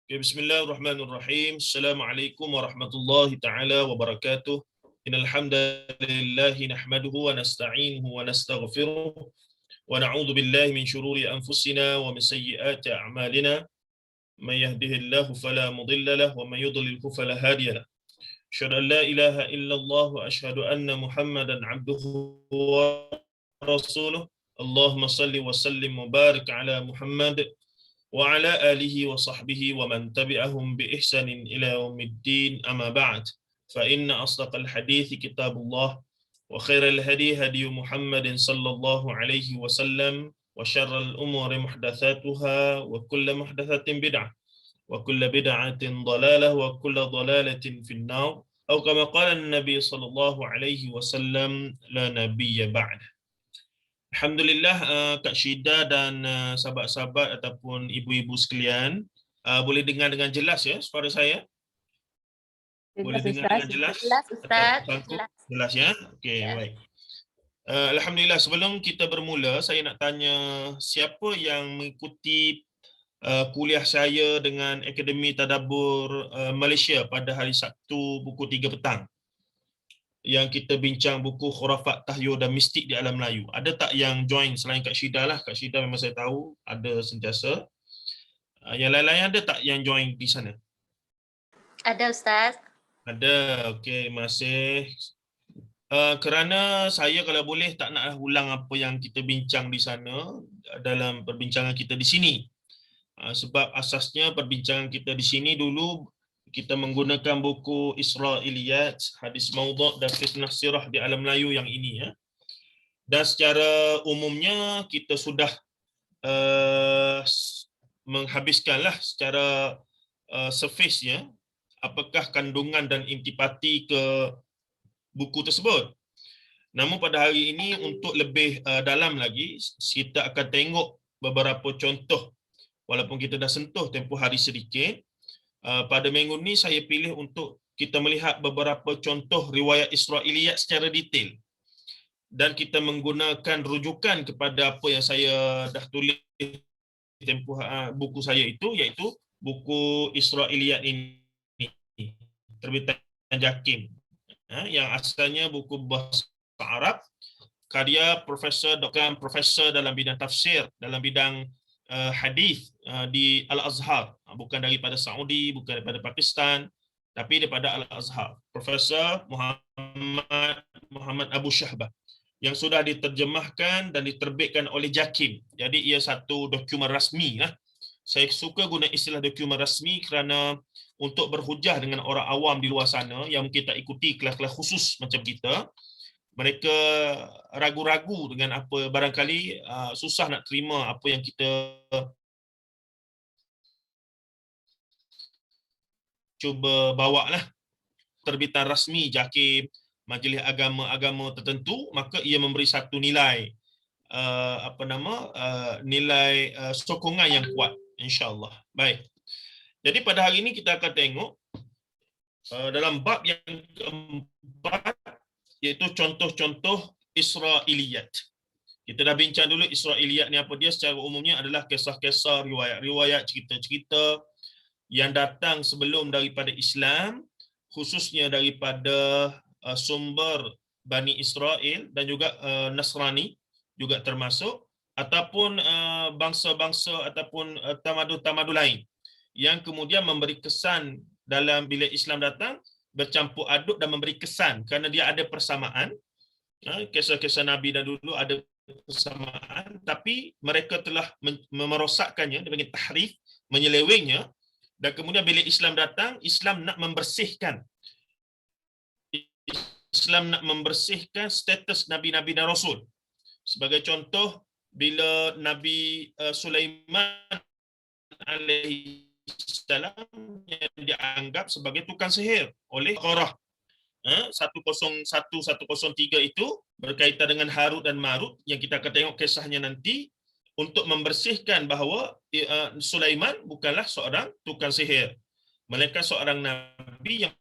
Okay, bismillahirrahmanirrahim. Assalamualaikum warahmatullahi taala wabarakatuh. Innal hamdalillah nahmaduhu wa nasta'inuhu wa nastaghfiruh wa na'udzu billahi min shururi anfusina wa min sayyiati a'malina. May yahdihillahu fala mudilla lahu wa may yudlilhu fala hadiya lahu. Asyhadu an la ilaha illallah wa asyhadu anna Muhammadan 'abduhu wa rasuluh. Allahumma shalli wa sallim wa barik ala Muhammad وعلى آله وصحبه ومن تبعهم بإحسان إلى يوم الدين أما بعد فإن أصدق الحديث كتاب الله وخير الهدي هدي محمد صلى الله عليه وسلم وشر الأمور محدثاتها وكل محدثة بدعة وكل بدعة ضلالة وكل ضلالة في النار أو كما قال النبي صلى الله عليه وسلم لا نبي بعد. Alhamdulillah, Kak Syida dan sahabat-sahabat ataupun ibu-ibu sekalian, boleh dengar dengan jelas ya suara saya? Boleh dengar dengan jelas? Jelas Ustaz. Jelas ya? Okey, Ya. baik. Alhamdulillah, sebelum kita bermula, saya nak tanya siapa yang mengikuti kuliah saya dengan Akademi Tadabbur Malaysia pada hari Sabtu pukul 3 petang? Yang kita bincang buku Khurafat, Tahyul dan Mistik di Alam Melayu. Ada tak yang join selain Kak Syida lah? Kak Syida memang saya tahu ada sentiasa. Yang lain-lain ada tak yang join di sana? Ada Ustaz. Ada, okey, terima kasih. Kerana saya kalau boleh tak nak ulang apa yang kita bincang di sana dalam perbincangan kita di sini. Sebab asasnya perbincangan kita di sini dulu kita menggunakan buku Israiliyat, Hadis Maudhu' dan Fitnah Sirah di Alam Melayu yang ini ya. Dan secara umumnya kita sudah menghabiskanlah secara surface ya apakah kandungan dan intipati ke buku tersebut. Namun pada hari ini untuk lebih dalam lagi kita akan tengok beberapa contoh walaupun kita dah sentuh tempoh hari sedikit. Pada minggu ni saya pilih untuk kita melihat beberapa contoh riwayat Israiliyat secara detail dan kita menggunakan rujukan kepada apa yang saya dah tulis tempoh buku saya itu iaitu buku Israiliyat ini terbitan Jakim yang asalnya buku bahasa Arab karya profesor dalam bidang tafsir dalam bidang hadis di Al-Azhar, bukan daripada Saudi, bukan daripada Pakistan, tapi daripada Al-Azhar, Profesor Muhammad Abu Syahbah yang sudah diterjemahkan dan diterbitkan oleh Jakim. Jadi ia satu dokumen rasmi lah. Saya suka guna istilah dokumen rasmi kerana untuk berhujah dengan orang awam di luar sana yang kita ikuti kelas-kelas khusus macam kita, mereka ragu-ragu dengan apa, barangkali susah nak terima apa yang kita cuba bawa lah. Terbitan rasmi Jakim, majlis agama-agama tertentu, maka ia memberi satu nilai nilai sokongan yang kuat, insya-Allah. Baik. Jadi pada hari ini kita akan tengok dalam bab yang keempat iaitu contoh-contoh Israiliyat. Kita dah bincang dulu Israiliyat ni apa dia. Secara umumnya adalah kisah-kisah, riwayat-riwayat, cerita-cerita yang datang sebelum daripada Islam, khususnya daripada sumber Bani Israel dan juga Nasrani juga termasuk, ataupun bangsa-bangsa ataupun tamadun-tamadun lain yang kemudian memberi kesan dalam bila Islam datang, bercampur aduk dan memberi kesan kerana dia ada persamaan. Kisah-kisah Nabi dan dulu ada persamaan, tapi mereka telah merosakkannya dengan tahrif, menyelewengnya, dan kemudian bila Islam datang, Islam nak membersihkan status Nabi-Nabi dan Rasul. Sebagai contoh, bila Nabi Sulaiman alaihi salam yang dianggap sebagai tukang sihir oleh Qarah 101-103 itu berkaitan dengan Harut dan Marut yang kita akan tengok kisahnya nanti, untuk membersihkan bahawa Sulaiman bukanlah seorang tukang sihir, melainkan seorang nabi yang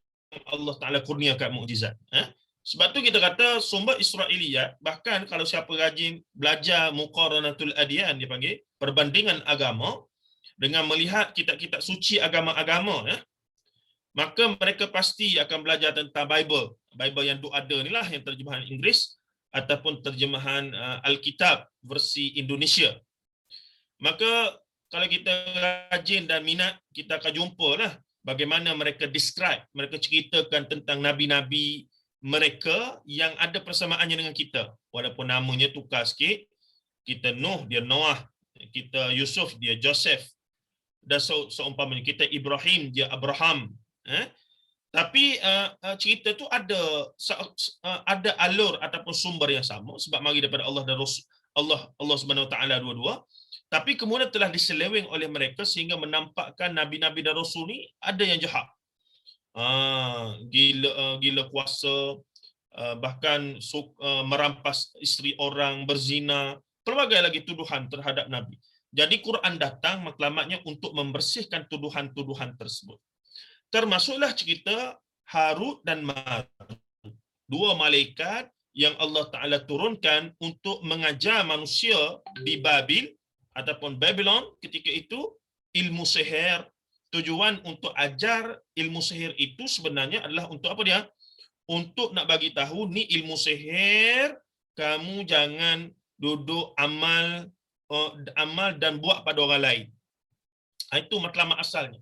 Allah Ta'ala kurniakan mukjizat. Sebab tu kita kata sumber Israiliyat, bahkan kalau siapa rajin belajar muqaranatul adyan, dia panggil perbandingan agama, dengan melihat kitab-kitab suci agama-agama, ya, maka mereka pasti akan belajar tentang Bible. Bible yang ada ni lah, yang terjemahan Inggeris ataupun terjemahan Alkitab versi Indonesia. Maka kalau kita rajin dan minat, kita akan jumpa lah bagaimana mereka describe, mereka ceritakan tentang nabi-nabi mereka yang ada persamaannya dengan kita. Walaupun namanya tukar sikit, kita Nuh, dia Noah, kita Yusuf, dia Joseph, dan seumpamanya kita Ibrahim, dia Abraham. Tapi cerita tu ada alur ataupun sumber yang sama, sebab mari daripada Allah dan Rasul, Allah Subhanahu Wa Taala dua-dua. Tapi kemudian telah diseleweng oleh mereka sehingga menampakkan nabi-nabi dan rasul ni ada yang jahat. Gila kuasa, bahkan merampas isteri orang, berzina, pelbagai lagi tuduhan terhadap nabi. Jadi Quran datang matlamatnya untuk membersihkan tuduhan-tuduhan tersebut. Termasuklah cerita Harut dan Marut, dua malaikat yang Allah Ta'ala turunkan untuk mengajar manusia di Babil ataupun Babylon ketika itu ilmu sihir. Tujuan untuk ajar ilmu sihir itu sebenarnya adalah untuk apa dia? Untuk nak bagi tahu ni ilmu sihir, kamu jangan duduk amal dan buat pada orang lain. Itu matlamat asalnya.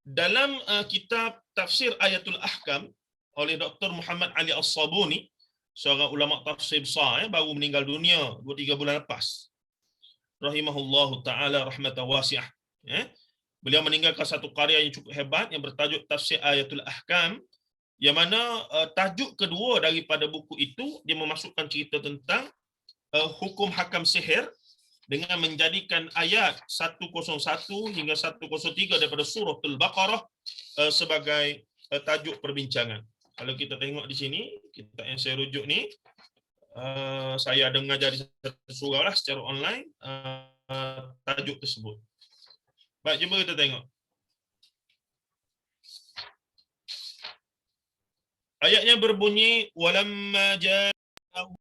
Dalam kitab tafsir Ayatul Ahkam oleh Dr. Muhammad Ali As-Sabuni, seorang ulama tafsir besar, baru meninggal dunia 2-3 bulan lepas, rahimahullahu ta'ala rahmatan wasi'ah. Beliau meninggalkan satu karya yang cukup hebat yang bertajuk Tafsir Ayatul Ahkam, yang mana tajuk kedua daripada buku itu dia memasukkan cerita tentang hukum hakam sihir dengan menjadikan ayat 101 hingga 103 daripada surah Al-Baqarah sebagai tajuk perbincangan. Kalau kita tengok di sini, kitab yang saya rujuk ni, saya ada mengajar di satu surau lah secara online, tajuk tersebut. Baik, cuba kita tengok. Ayatnya berbunyi, walamma ja'ahu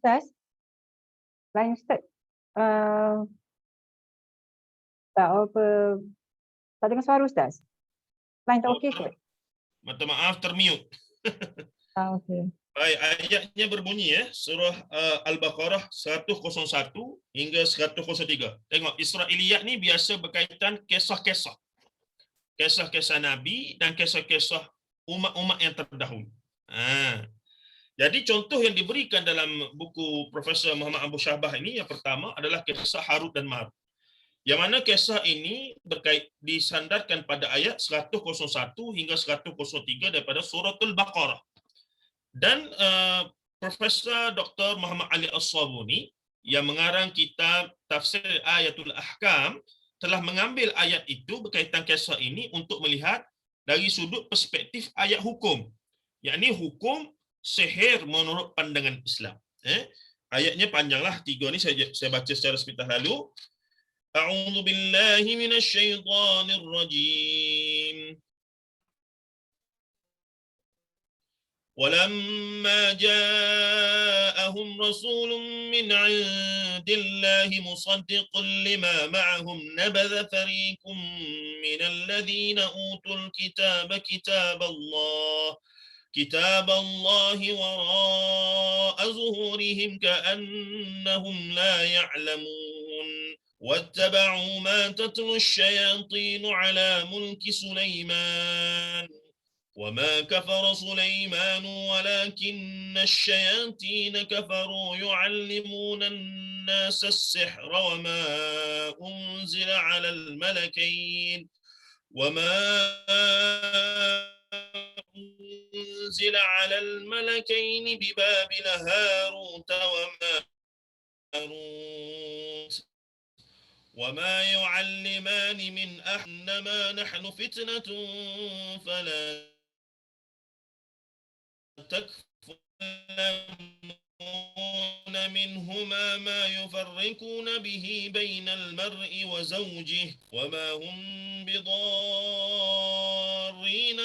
Ustaz, line Ustaz tak apa, tak dengar suara Ustaz. Line tak okey ke? Minta maaf, termute. Okey. Baik, ayatnya berbunyi surah Al-Baqarah 101 hingga 103. Tengok, Israiliyat ni biasa berkaitan kisah-kisah. Kisah-kisah Nabi dan kisah-kisah umat-umat yang terdahulu. Jadi contoh yang diberikan dalam buku Profesor Muhammad Abu Syahbah ini, yang pertama adalah kisah Harut dan Marut. Yang mana kisah ini disandarkan pada ayat 101 hingga 103 daripada surah Al-Baqarah. Dan Profesor Dr. Muhammad Ali As-Sabuni yang mengarang kitab Tafsir Ayatul Ahkam telah mengambil ayat itu berkaitan kisah ini untuk melihat dari sudut perspektif ayat hukum, yakni hukum sihir menurut pandangan Islam. Ayatnya panjanglah, 3 ni saya baca secara sepintas lalu. A'udzu billahi minasyaitonir rajim. ولما جاءهم رسول من عند الله مصدق لما معهم نبذ فريق من الذين أوتوا الكتاب كتاب الله وراء ظهورهم كأنهم لا يعلمون واتبعوا ما تتلو الشياطين على ملك سليمان وما كفر سليمان ولكن الشياطين كفروا يعلمون الناس السحر وما أنزل على الملكين وما أنزل على الملكين ببابل هاروت وماروت وما يعلمان من أحد إنما نحن فتنة فلا تكفر منهما ما يفرقون به بين المرء وزوجه وما هم بضارين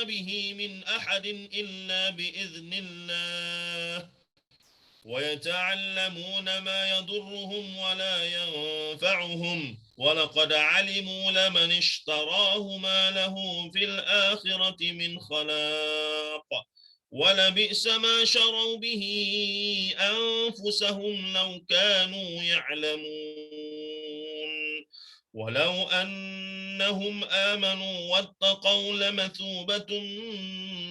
به من أحد إلا بإذن الله ويتعلمون ما يضرهم ولا ينفعهم ولقد علموا لمن اشتراه ما له في الآخرة من خلاق ولبئس ما شروا به أنفسهم لو كانوا يعلمون ولو أنهم آمنوا واتقوا لمثوبة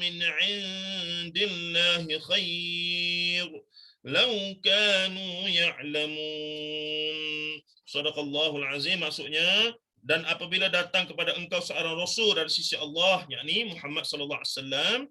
من عند الله خير لو كانوا يعلمون. Sadaqallahul azim, maksudnya, dan apabila datang kepada engkau seorang rasul dari sisi Allah, yakni Muhammad sallallahu alaihi wasallam,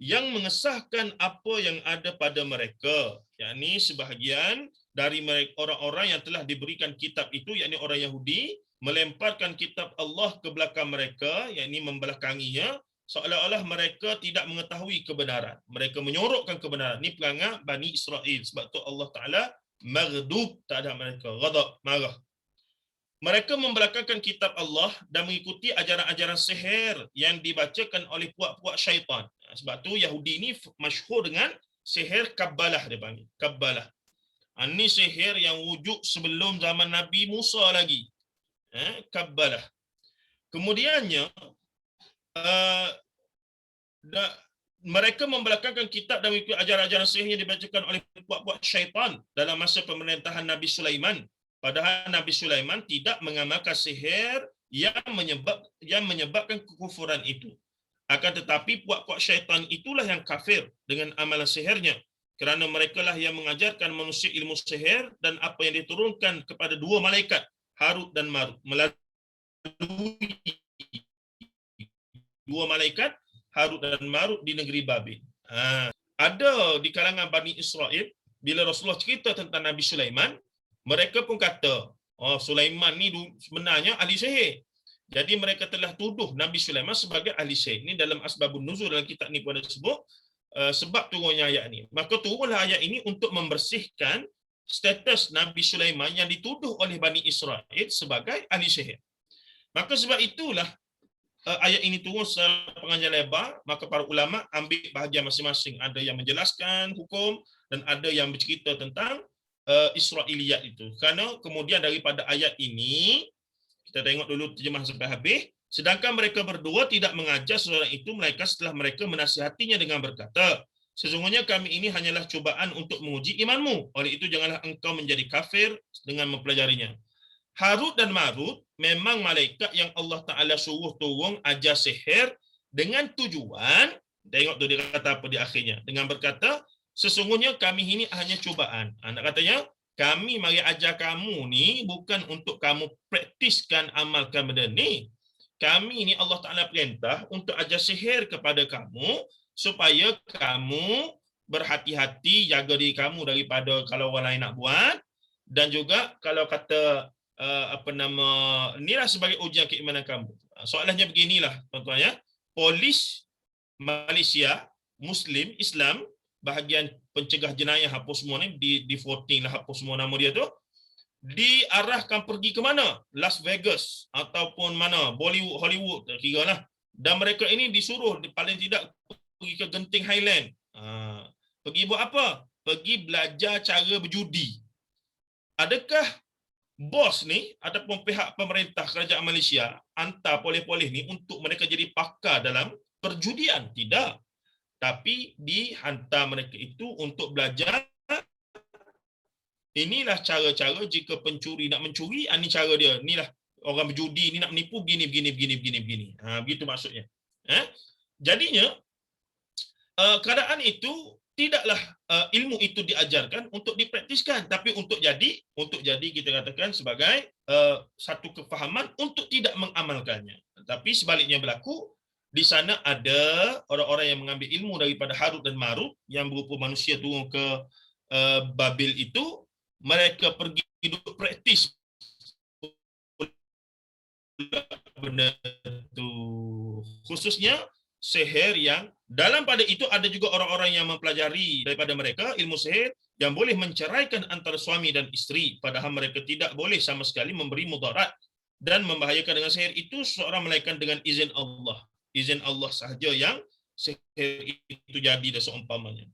yang mengesahkan apa yang ada pada mereka, yakni sebahagian dari mereka orang-orang yang telah diberikan kitab itu, yakni orang Yahudi, melemparkan kitab Allah ke belakang mereka, yakni membelakanginya, seolah-olah mereka tidak mengetahui kebenaran. Mereka menyorokkan kebenaran. Ini perangai Bani Israel. Sebab tu Allah Ta'ala maghdub terhadap mereka. Ghadab, marah. Mereka membelakangkan kitab Allah dan mengikuti ajaran-ajaran sihir yang dibacakan oleh puak-puak syaitan. Sebab tu Yahudi ni masyhur dengan sihir Kabbalah, dia panggil. Kabbalah. Ini sihir yang wujud sebelum zaman Nabi Musa lagi. Kabbalah. Kemudiannya, mereka membelakangkan kitab dan mengikuti ajaran-ajaran sihir yang dibacakan oleh puak-puak syaitan dalam masa pemerintahan Nabi Sulaiman. Padahal Nabi Sulaiman tidak mengamalkan sihir yang menyebabkan kekufuran itu. Akan tetapi puak-puak syaitan itulah yang kafir dengan amalan sihirnya. Kerana mereka lah yang mengajarkan manusia ilmu sihir dan apa yang diturunkan kepada dua malaikat, Harut dan Marut, melalui dua malaikat Harut dan Marut di negeri Babil. Ada di kalangan Bani Israel, bila Rasulullah cerita tentang Nabi Sulaiman, mereka pun kata, Sulaiman ni sebenarnya ahli sihir. Jadi mereka telah tuduh Nabi Sulaiman sebagai ahli sihir. Ini dalam Asbabun Nuzul dalam kitab ni pun ada sebut sebab turunnya ayat ni. Maka turunlah ayat ini untuk membersihkan status Nabi Sulaiman yang dituduh oleh Bani Israel sebagai ahli sihir. Maka sebab itulah ayat ini turun secara pengajian lebar, maka para ulama ambil bahagian masing-masing. Ada yang menjelaskan hukum dan ada yang bercerita tentang Israiliyat itu. Kerana kemudian daripada ayat ini, kita tengok dulu terjemah sampai habis, sedangkan mereka berdua tidak mengajar seorang itu melainkan setelah mereka menasihatinya dengan berkata, sesungguhnya kami ini hanyalah cubaan untuk menguji imanmu. Oleh itu janganlah engkau menjadi kafir dengan mempelajarinya. Harut dan Marut memang malaikat yang Allah Ta'ala suruh turun ajar sihir dengan tujuan, tengok tu dia kata apa di akhirnya, dengan berkata, sesungguhnya kami ini hanya cubaan. Nak katanya, kami mari ajar kamu ni bukan untuk kamu praktiskan amalkan benda ni. Kami ni Allah Ta'ala perintah untuk ajar sihir kepada kamu supaya kamu berhati-hati, jaga diri kamu daripada kalau orang lain nak buat, dan juga kalau kata inilah sebagai ujian keimanan kamu. Soalannya beginilah tuan-tuan ya. Polis Malaysia, Muslim, Islam, bahagian pencegah jenayah apa semua ni, di voting lah apa semua nama dia tu, diarahkan pergi ke mana? Las Vegas ataupun mana? Bollywood, Hollywood kira lah. Dan mereka ini disuruh paling tidak pergi ke Genting Highland. Pergi buat apa? Pergi belajar cara berjudi. Adakah bos ni ataupun pihak pemerintah kerajaan Malaysia hantar polis-polis ni untuk mereka jadi pakar dalam perjudian? Tidak. Tapi dihantar mereka itu untuk belajar inilah cara-cara jika pencuri nak mencuri, ini cara dia. Inilah orang berjudi ni nak menipu begini. Begitu maksudnya. Jadinya keadaan itu tidaklah ilmu itu diajarkan untuk dipraktiskan, tapi untuk jadi kita katakan sebagai satu kefahaman untuk tidak mengamalkannya. Tapi sebaliknya berlaku, di sana ada orang-orang yang mengambil ilmu daripada Harut dan Marut yang berupa manusia turun ke Babil itu, mereka pergi duduk praktis benda itu. Khususnya sihir yang dalam pada itu ada juga orang-orang yang mempelajari daripada mereka ilmu sihir yang boleh menceraikan antara suami dan isteri, padahal mereka tidak boleh sama sekali memberi mudarat dan membahayakan dengan sihir itu seorang melainkan dengan izin Allah. Izin Allah sahaja yang sihir itu jadi dan seumpamanya.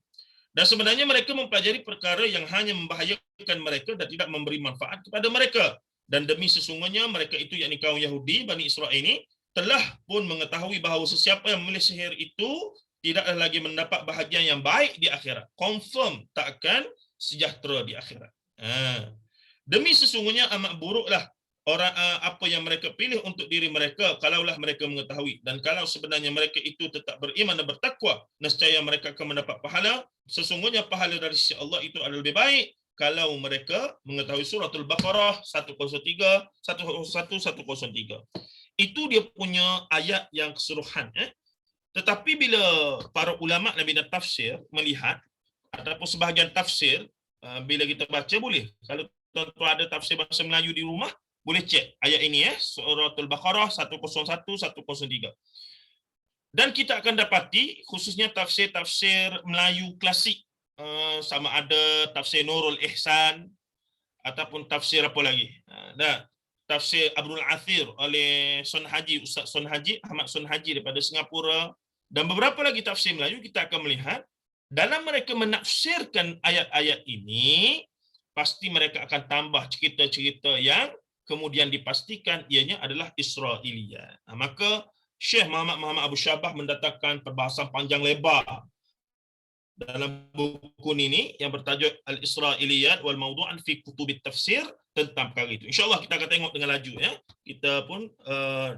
Dan sebenarnya mereka mempelajari perkara yang hanya membahayakan mereka dan tidak memberi manfaat kepada mereka. Dan demi sesungguhnya mereka itu, yakni kaum Yahudi, Bani Israel ini, telah pun mengetahui bahawa sesiapa yang memilih sihir itu tidaklah lagi mendapat bahagian yang baik di akhirat. Confirm tak akan sejahtera di akhirat. Demi sesungguhnya amat buruklah orang apa yang mereka pilih untuk diri mereka kalaulah mereka mengetahui. Dan kalau sebenarnya mereka itu tetap beriman dan bertakwa, nescaya mereka akan mendapat pahala. Sesungguhnya pahala dari sisi Allah itu adalah lebih baik kalau mereka mengetahui. Suratul Baqarah 103, 101, 103. Itu dia punya ayat yang keseluruhan. Tetapi bila para ulama dan bidang tafsir melihat, ataupun sebahagian tafsir, bila kita baca boleh. Kalau tuan-tuan ada tafsir bahasa Melayu di rumah, boleh cek ayat ini Suratul Baqarah 101, 103. Dan kita akan dapati khususnya tafsir-tafsir Melayu klasik, sama ada tafsir Nurul Ihsan ataupun tafsir apa lagi. Tafsir Abdul Athir oleh Sun Haji, Ustaz Sun Haji, Ahmad Sun Haji daripada Singapura, dan beberapa lagi tafsir Melayu, kita akan melihat dalam mereka menafsirkan ayat-ayat ini, pasti mereka akan tambah cerita-cerita yang kemudian dipastikan ianya adalah Israiliyat. Maka Syekh Muhammad Abu Syabah mendatangkan perbahasan panjang lebar dalam buku ini yang bertajuk Al-Israiliyat wal Mawdu'an fi Kutubit Tafsir tentang perkara itu. InsyaAllah kita akan tengok dengan laju. Kita pun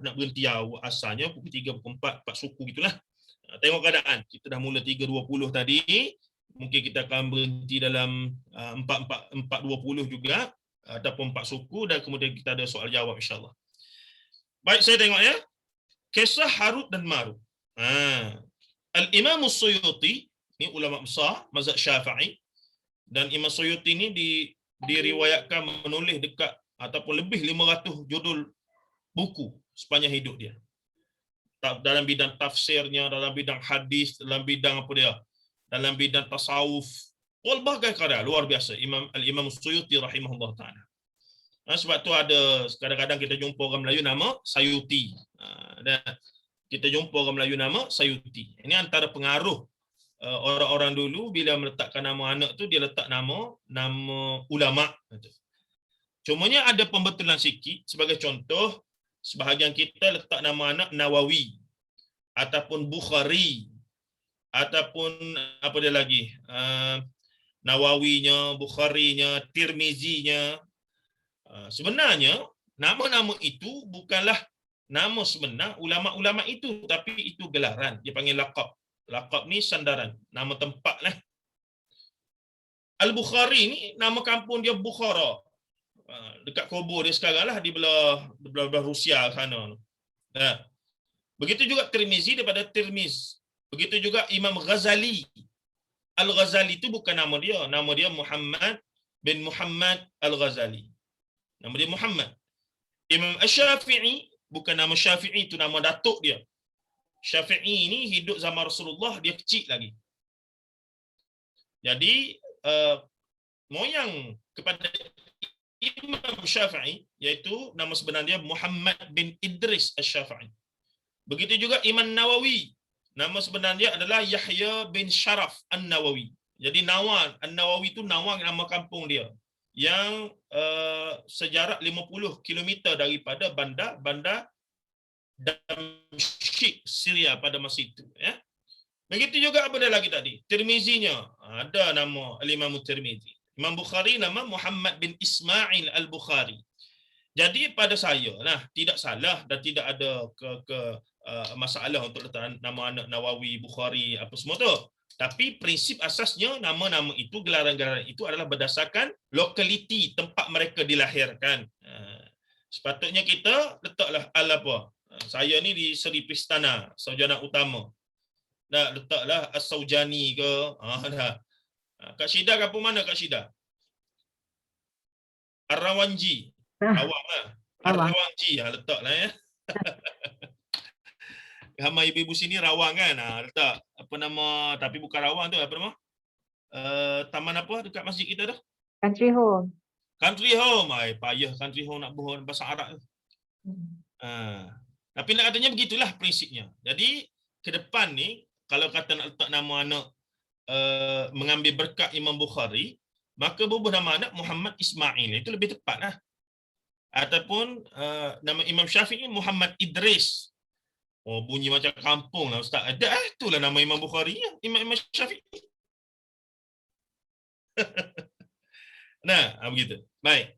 nak berhenti asalnya pukul 3, pukul 4 suku gitulah. Tengok keadaan. Kita dah mula 3.20 tadi. Mungkin kita akan berhenti dalam 4.20 juga. Ataupun 4 suku, dan kemudian kita ada soal jawab insyaAllah. Baik, saya tengok Kisah Harut dan Marut. Al-Imam Suyuti, ini ulama besar mazhab Syafi'i, dan Imam Suyuti ini diriwayatkan menulis dekat ataupun lebih 500 judul buku sepanjang hidup dia. Dalam bidang tafsirnya, dalam bidang hadis, dalam bidang apa dia? Dalam bidang tasawuf, pelbagai karya luar biasa Al-Imam Suyuti rahimahullah taala. Sebab tu ada kadang-kadang kita jumpa orang Melayu nama Sayuti. Dan kita jumpa orang Melayu nama Sayuti. Ini antara pengaruh orang-orang dulu bila meletakkan nama anak tu, dia letak nama ulama. Cumanya ada pembetulan sikit. Sebagai contoh, sebahagian kita letak nama anak Nawawi ataupun Bukhari ataupun apa dia lagi, Nawawinya, Bukharinya, Tirmizinya. Sebenarnya nama-nama itu bukanlah nama sebenar ulama-ulama itu, tapi itu gelaran. Dia panggil laqab. Laqab ni sandaran, nama tempat lah. Al-Bukhari ni nama kampung dia Bukhara. Dekat kubur dia sekarang lah, di belah Rusia sana. Begitu juga Tirmizi daripada Tirmiz. Begitu juga Imam Ghazali. Al-Ghazali itu bukan nama dia. Nama dia Muhammad bin Muhammad Al-Ghazali. Nama dia Muhammad. Imam Asy-Syafi'i, bukan nama Syafi'i, itu nama datuk dia. Syafi'i ini hidup zaman Rasulullah, dia kecil lagi. Jadi moyang kepada Imam Syafi'i, iaitu nama sebenar dia Muhammad bin Idris Asy-Syafi'i. Begitu juga Imam Nawawi, nama sebenar dia adalah Yahya bin Sharaf An-Nawawi. Jadi Nawan An-Nawawi itu Nawan nama kampung dia, yang sejarak 50 km daripada bandar Damsyik, Syria pada masa itu. Begitu juga apa dia lagi tadi? Tirmizinya, ada nama Al-Imam Tirmizi. Imam Bukhari nama Muhammad bin Ismail Al-Bukhari. Jadi pada saya, tidak salah dan tidak ada masalah untuk letak nama anak Nawawi, Bukhari, apa semua tu. Tapi prinsip asasnya nama-nama itu, gelaran-gelaran itu adalah berdasarkan lokaliti tempat mereka dilahirkan. Sepatutnya kita letaklah apa? saya ni di Seri Pristana, sarjana utama. Dah letaklah As-Saujani ke, dah. Kak Syida kapu mana Kak Syida? Ar-Rawanji. Rawang lah. Rawang. Ar-Rawanji letaklah ya. Ramai ibu-ibu sini Rawang kan. Letak apa nama, tapi bukan Rawang tu, apa nama? Taman apa dekat masjid kita dah? Country home. Country Home. Payah Country Home nak bohong bahasa Arab tu. Tapi nak katanya begitulah prinsipnya. Jadi ke depan ni kalau kata nak letak nama anak mengambil berkat Imam Bukhari, maka berubah nama anak Muhammad Ismail, itu lebih tepat lah. Ataupun nama Imam Syafi'i Muhammad Idris. Oh, bunyi macam kampung lah Ustaz. Ada itulah nama Imam Bukhari, Imam Syafi'i. Nah, begitu. Baik.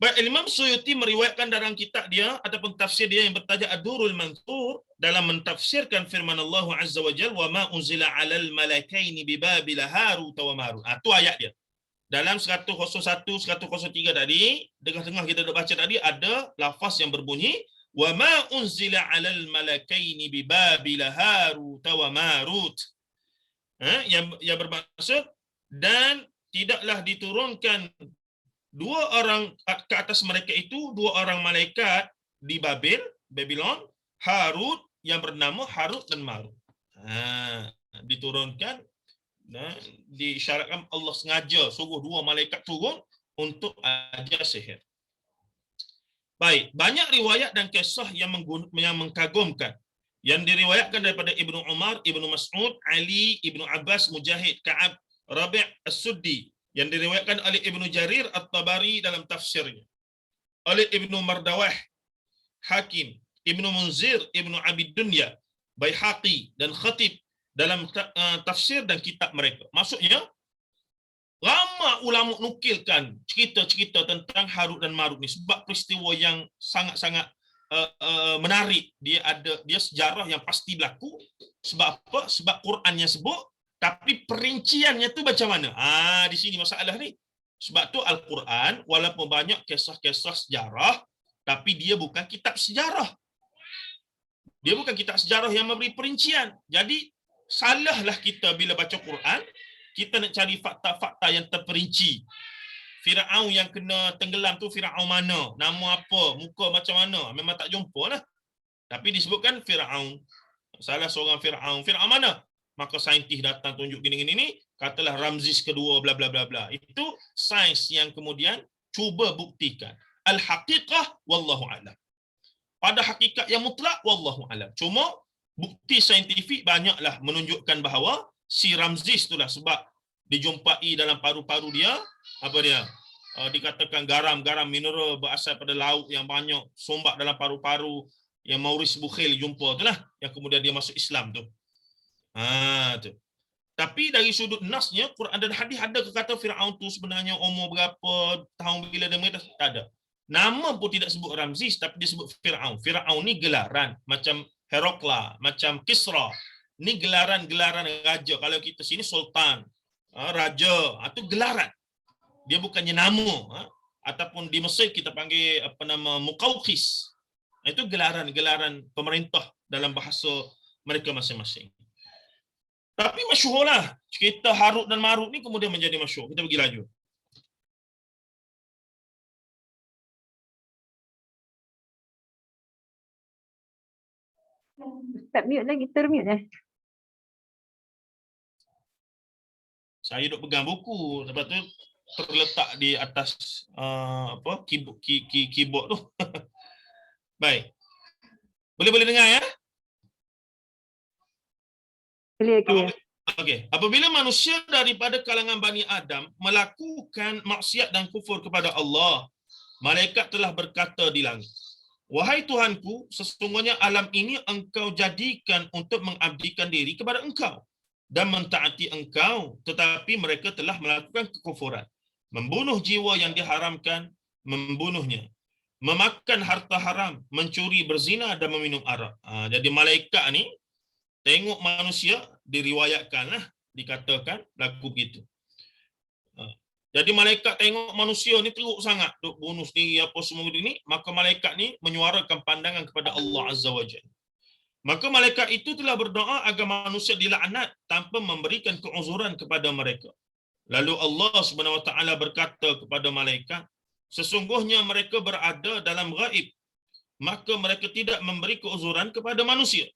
Baik, Imam Suyuti meriwayatkan dalam kitab dia ataupun tafsir dia yang bertajuk Ad-Durrul Mansur dalam mentafsirkan firman Allah Azza wa Jalla, wa ma unzila 'alal malakaini bi Babil Harut wa Marut. Itu ayat dia. Dalam 101, 103 tadi, tengah-tengah kita dah baca tadi, ada lafaz yang berbunyi wa ma unzila 'alal malakaini bi Babil Harut wa Marut. Yang bermaksud, dan tidaklah diturunkan dua orang ke atas mereka itu, dua orang malaikat di Babylon, Harut, yang bernama Harut dan Marut. Diturunkan, disyaratkan Allah sengaja suruh dua malaikat turun untuk ajar sihir. Baik, banyak riwayat dan kisah yang mengkagumkan. Yang diriwayatkan daripada Ibnu Umar, Ibnu Mas'ud, Ali, Ibnu Abbas, Mujahid, Ka'ab, Rabi' As-Suddi, yang diriwayatkan oleh Ibnu Jarir At-Tabari dalam tafsirnya, oleh Ibnu Mardawah, Hakim, Ibnu Munzir, Ibnu Abid Dunya, Baihaqi dan Khatib dalam tafsir dan kitab mereka. Maksudnya, ramai ulama nukilkan cerita-cerita tentang Harut dan Marut ni sebab peristiwa yang sangat-sangat menarik. Dia sejarah yang pasti berlaku. Sebab apa? Sebab Quran yang sebut. Tapi perinciannya tu macam mana? Di sini masalah ni. Sebab tu Al-Quran walaupun banyak kisah-kisah sejarah, tapi dia bukan kitab sejarah. Dia bukan kitab sejarah yang memberi perincian. Jadi salahlah kita bila baca Quran, kita nak cari fakta-fakta yang terperinci. Firaun yang kena tenggelam tu Firaun mana? Nama apa? Muka macam mana? Memang tak jumpa lah. Tapi disebutkan Firaun. Salah seorang Firaun. Firaun mana? Maka saintis datang tunjuk gini-gini ni, katalah Ramzes kedua, bla bla bla bla. Itu sains yang kemudian cuba buktikan. Al-haqiqah wallahu a'lam. Pada hakikat yang mutlak wallahu a'lam. Cuma bukti saintifik banyaklah menunjukkan bahawa si Ramzes itulah sebab dijumpai dalam paru-paru dia, apa dia? Dikatakan garam mineral berasal pada laut yang banyak, sombak dalam paru-paru yang Maurice Bucaille jumpa itulah yang kemudian dia masuk Islam tu. Tu. Tapi dari sudut nasnya, Quran dan hadis ada ke kata Firaun tu sebenarnya umur berapa, tahun bila dia mati? Tak ada. Nama pun tidak sebut Ramzes, tapi disebut Firaun. Firaun ni gelaran, macam Herakla, macam Kisra. Ni gelaran-gelaran raja. Kalau kita sini sultan, raja, itu gelaran. Dia bukannya nama. Ataupun di Mesir kita panggil apa nama Muqawqis. Itu gelaran-gelaran pemerintah dalam bahasa mereka masing-masing. Tapi masyhurlah cerita Harut dan Marut ni kemudian menjadi masyhur. Kita pergi laju. Ustaz mute lagi, termute Saya duk pegang buku, lepas tu terletak di atas keyboard tu. Baik. Boleh dengar ya? Clear. Okey. Apabila manusia daripada kalangan Bani Adam melakukan maksiat dan kufur kepada Allah, malaikat telah berkata di langit, "Wahai Tuhanku, sesungguhnya alam ini engkau jadikan untuk mengabdikan diri kepada engkau dan mentaati engkau, tetapi mereka telah melakukan kekufuran, membunuh jiwa yang diharamkan, membunuhnya, memakan harta haram, mencuri, berzina dan meminum arak." Jadi malaikat ni tengok manusia, diriwayatkanlah, dikatakan laku begitu. Jadi malaikat tengok manusia ni teruk sangat duk bunuh sendiri apa semua ni, maka malaikat ni menyuarakan pandangan kepada Allah Azza wa Jalla. Maka malaikat itu telah berdoa agar manusia dilaknat tanpa memberikan keuzuran kepada mereka. Lalu Allah Subhanahu wa taala berkata kepada malaikat, sesungguhnya mereka berada dalam gaib, maka mereka tidak memberi keuzuran kepada manusia.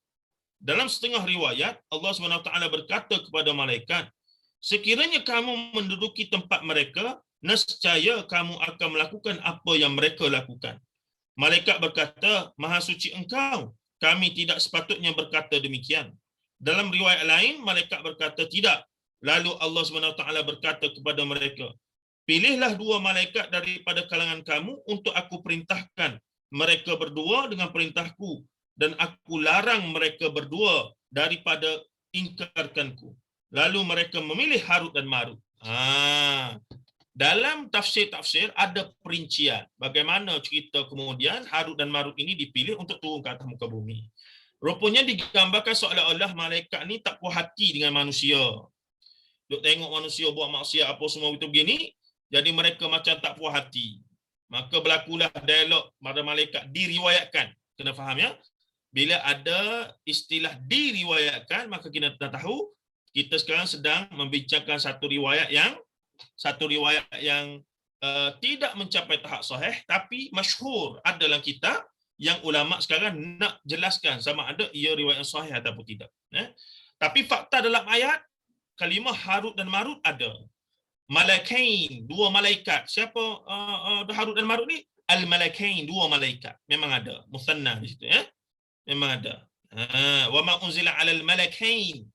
Dalam setengah riwayat, Allah Subhanahu wa taala berkata kepada malaikat, sekiranya kamu menduduki tempat mereka, nescaya kamu akan melakukan apa yang mereka lakukan. Malaikat berkata, Maha suci Engkau, kami tidak sepatutnya berkata demikian. Dalam riwayat lain, malaikat berkata tidak. Lalu Allah SWT berkata kepada mereka, pilihlah 2 malaikat daripada kalangan kamu untuk aku perintahkan mereka berdua dengan perintahku, dan aku larang mereka berdua daripada ingkarkanku. Lalu mereka memilih Harut dan Marut. Dalam tafsir-tafsir ada perincian bagaimana cerita kemudian Harut dan Marut ini dipilih untuk turun ke atas muka bumi. Rupanya digambarkan seolah-olah malaikat ni tak puas hati dengan manusia. Duk tengok manusia buat maksiat apa semua itu begini, jadi mereka macam tak puas hati. Maka berlakulah dialog pada malaikat diriwayatkan. Kena faham ya? Bila ada istilah diriwayatkan, maka kita dah tahu kita sekarang sedang membincangkan satu riwayat yang tidak mencapai tahap sahih tapi masyhur ada dalam kitab yang ulama sekarang nak jelaskan sama ada ia riwayat sahih ataupun tidak. Tapi fakta dalam ayat kalimah Harut dan Marut ada. Malakain, 2 malaikat. Siapa Harut dan Marut ni? Al-malakain, 2 malaikat. Memang ada. Musanna di situ ya. Memang ada. Wa ma unzila 'alal malakain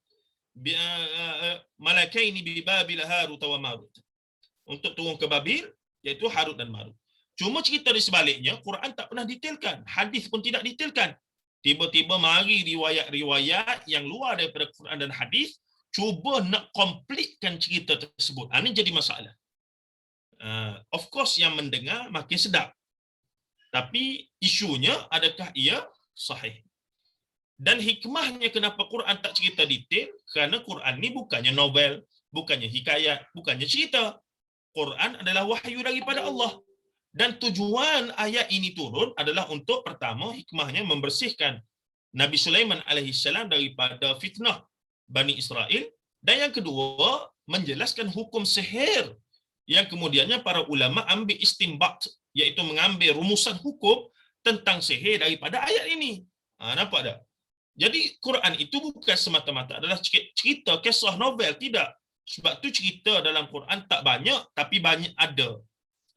malakaini bi Babil Harut wa Marut. Untuk turun ke Babil iaitu Harut dan Marut. Cuma cerita di sebaliknya Quran tak pernah detailkan, hadis pun tidak detailkan. Tiba-tiba mari riwayat-riwayat yang luar daripada Quran dan hadis cuba nak komplitkan cerita tersebut. Ini jadi masalah. Of course yang mendengar makin sedap. Tapi isunya adakah ia sahih? Dan hikmahnya kenapa Quran tak cerita detail? Kerana Quran ni bukannya novel, bukannya hikayat, bukannya cerita. Quran adalah wahyu daripada Allah. Dan tujuan ayat ini turun adalah untuk pertama hikmahnya membersihkan Nabi Sulaiman alaihissalam daripada fitnah Bani Israel. Dan yang kedua, menjelaskan hukum sihir yang kemudiannya para ulama ambil istinbat, iaitu mengambil rumusan hukum tentang sihir daripada ayat ini. Nampak tak? Jadi Quran itu bukan semata-mata adalah cerita kisah novel, tidak. Sebab tu cerita dalam Quran tak banyak tapi banyak ada.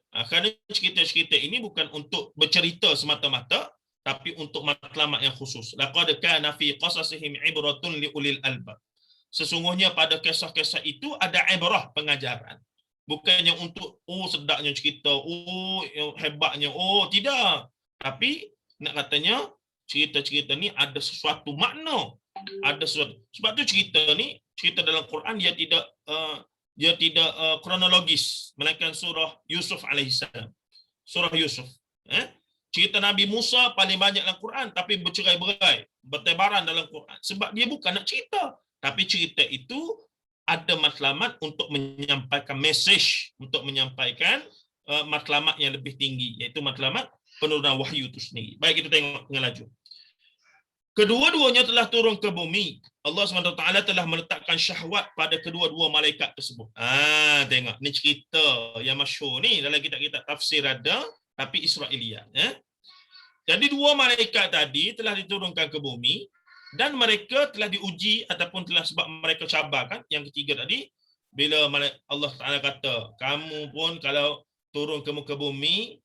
Kerana cerita-cerita ini bukan untuk bercerita semata-mata tapi untuk matlamat yang khusus. Laqad kana fi qasasihim ibratun li ulil albab. Sesungguhnya pada kisah-kisah itu ada ibrah, pengajaran. Bukannya untuk sedapnya cerita, hebatnya, tidak. Tapi nak katanya cerita-cerita ni ada sesuatu makna, ada sesuatu. Sebab tu cerita dalam Quran dia tidak kronologis, melainkan surah Yusuf alaihissalam. Surah Yusuf. Cerita Nabi Musa paling banyak dalam Quran tapi bercerai-berai, bertebaran dalam Quran. Sebab dia bukan nak cerita, tapi cerita itu ada matlamat untuk menyampaikan message, untuk menyampaikan matlamat yang lebih tinggi, iaitu matlamat penurunan wahyu itu sendiri. Baik, kita tengok dengan laju. Kedua-duanya telah turun ke bumi. Allah SWT telah meletakkan syahwat pada kedua-dua malaikat tersebut. Tengok. Ni cerita yang masyhur ni. Dalam kitab-kitab tafsir ada, tapi Israiliyat. Jadi 2 malaikat tadi telah diturunkan ke bumi dan mereka telah diuji ataupun telah sebab mereka cabar kan. Yang ketiga tadi, bila Allah Ta'ala kata, kamu pun kalau turun ke muka bumi,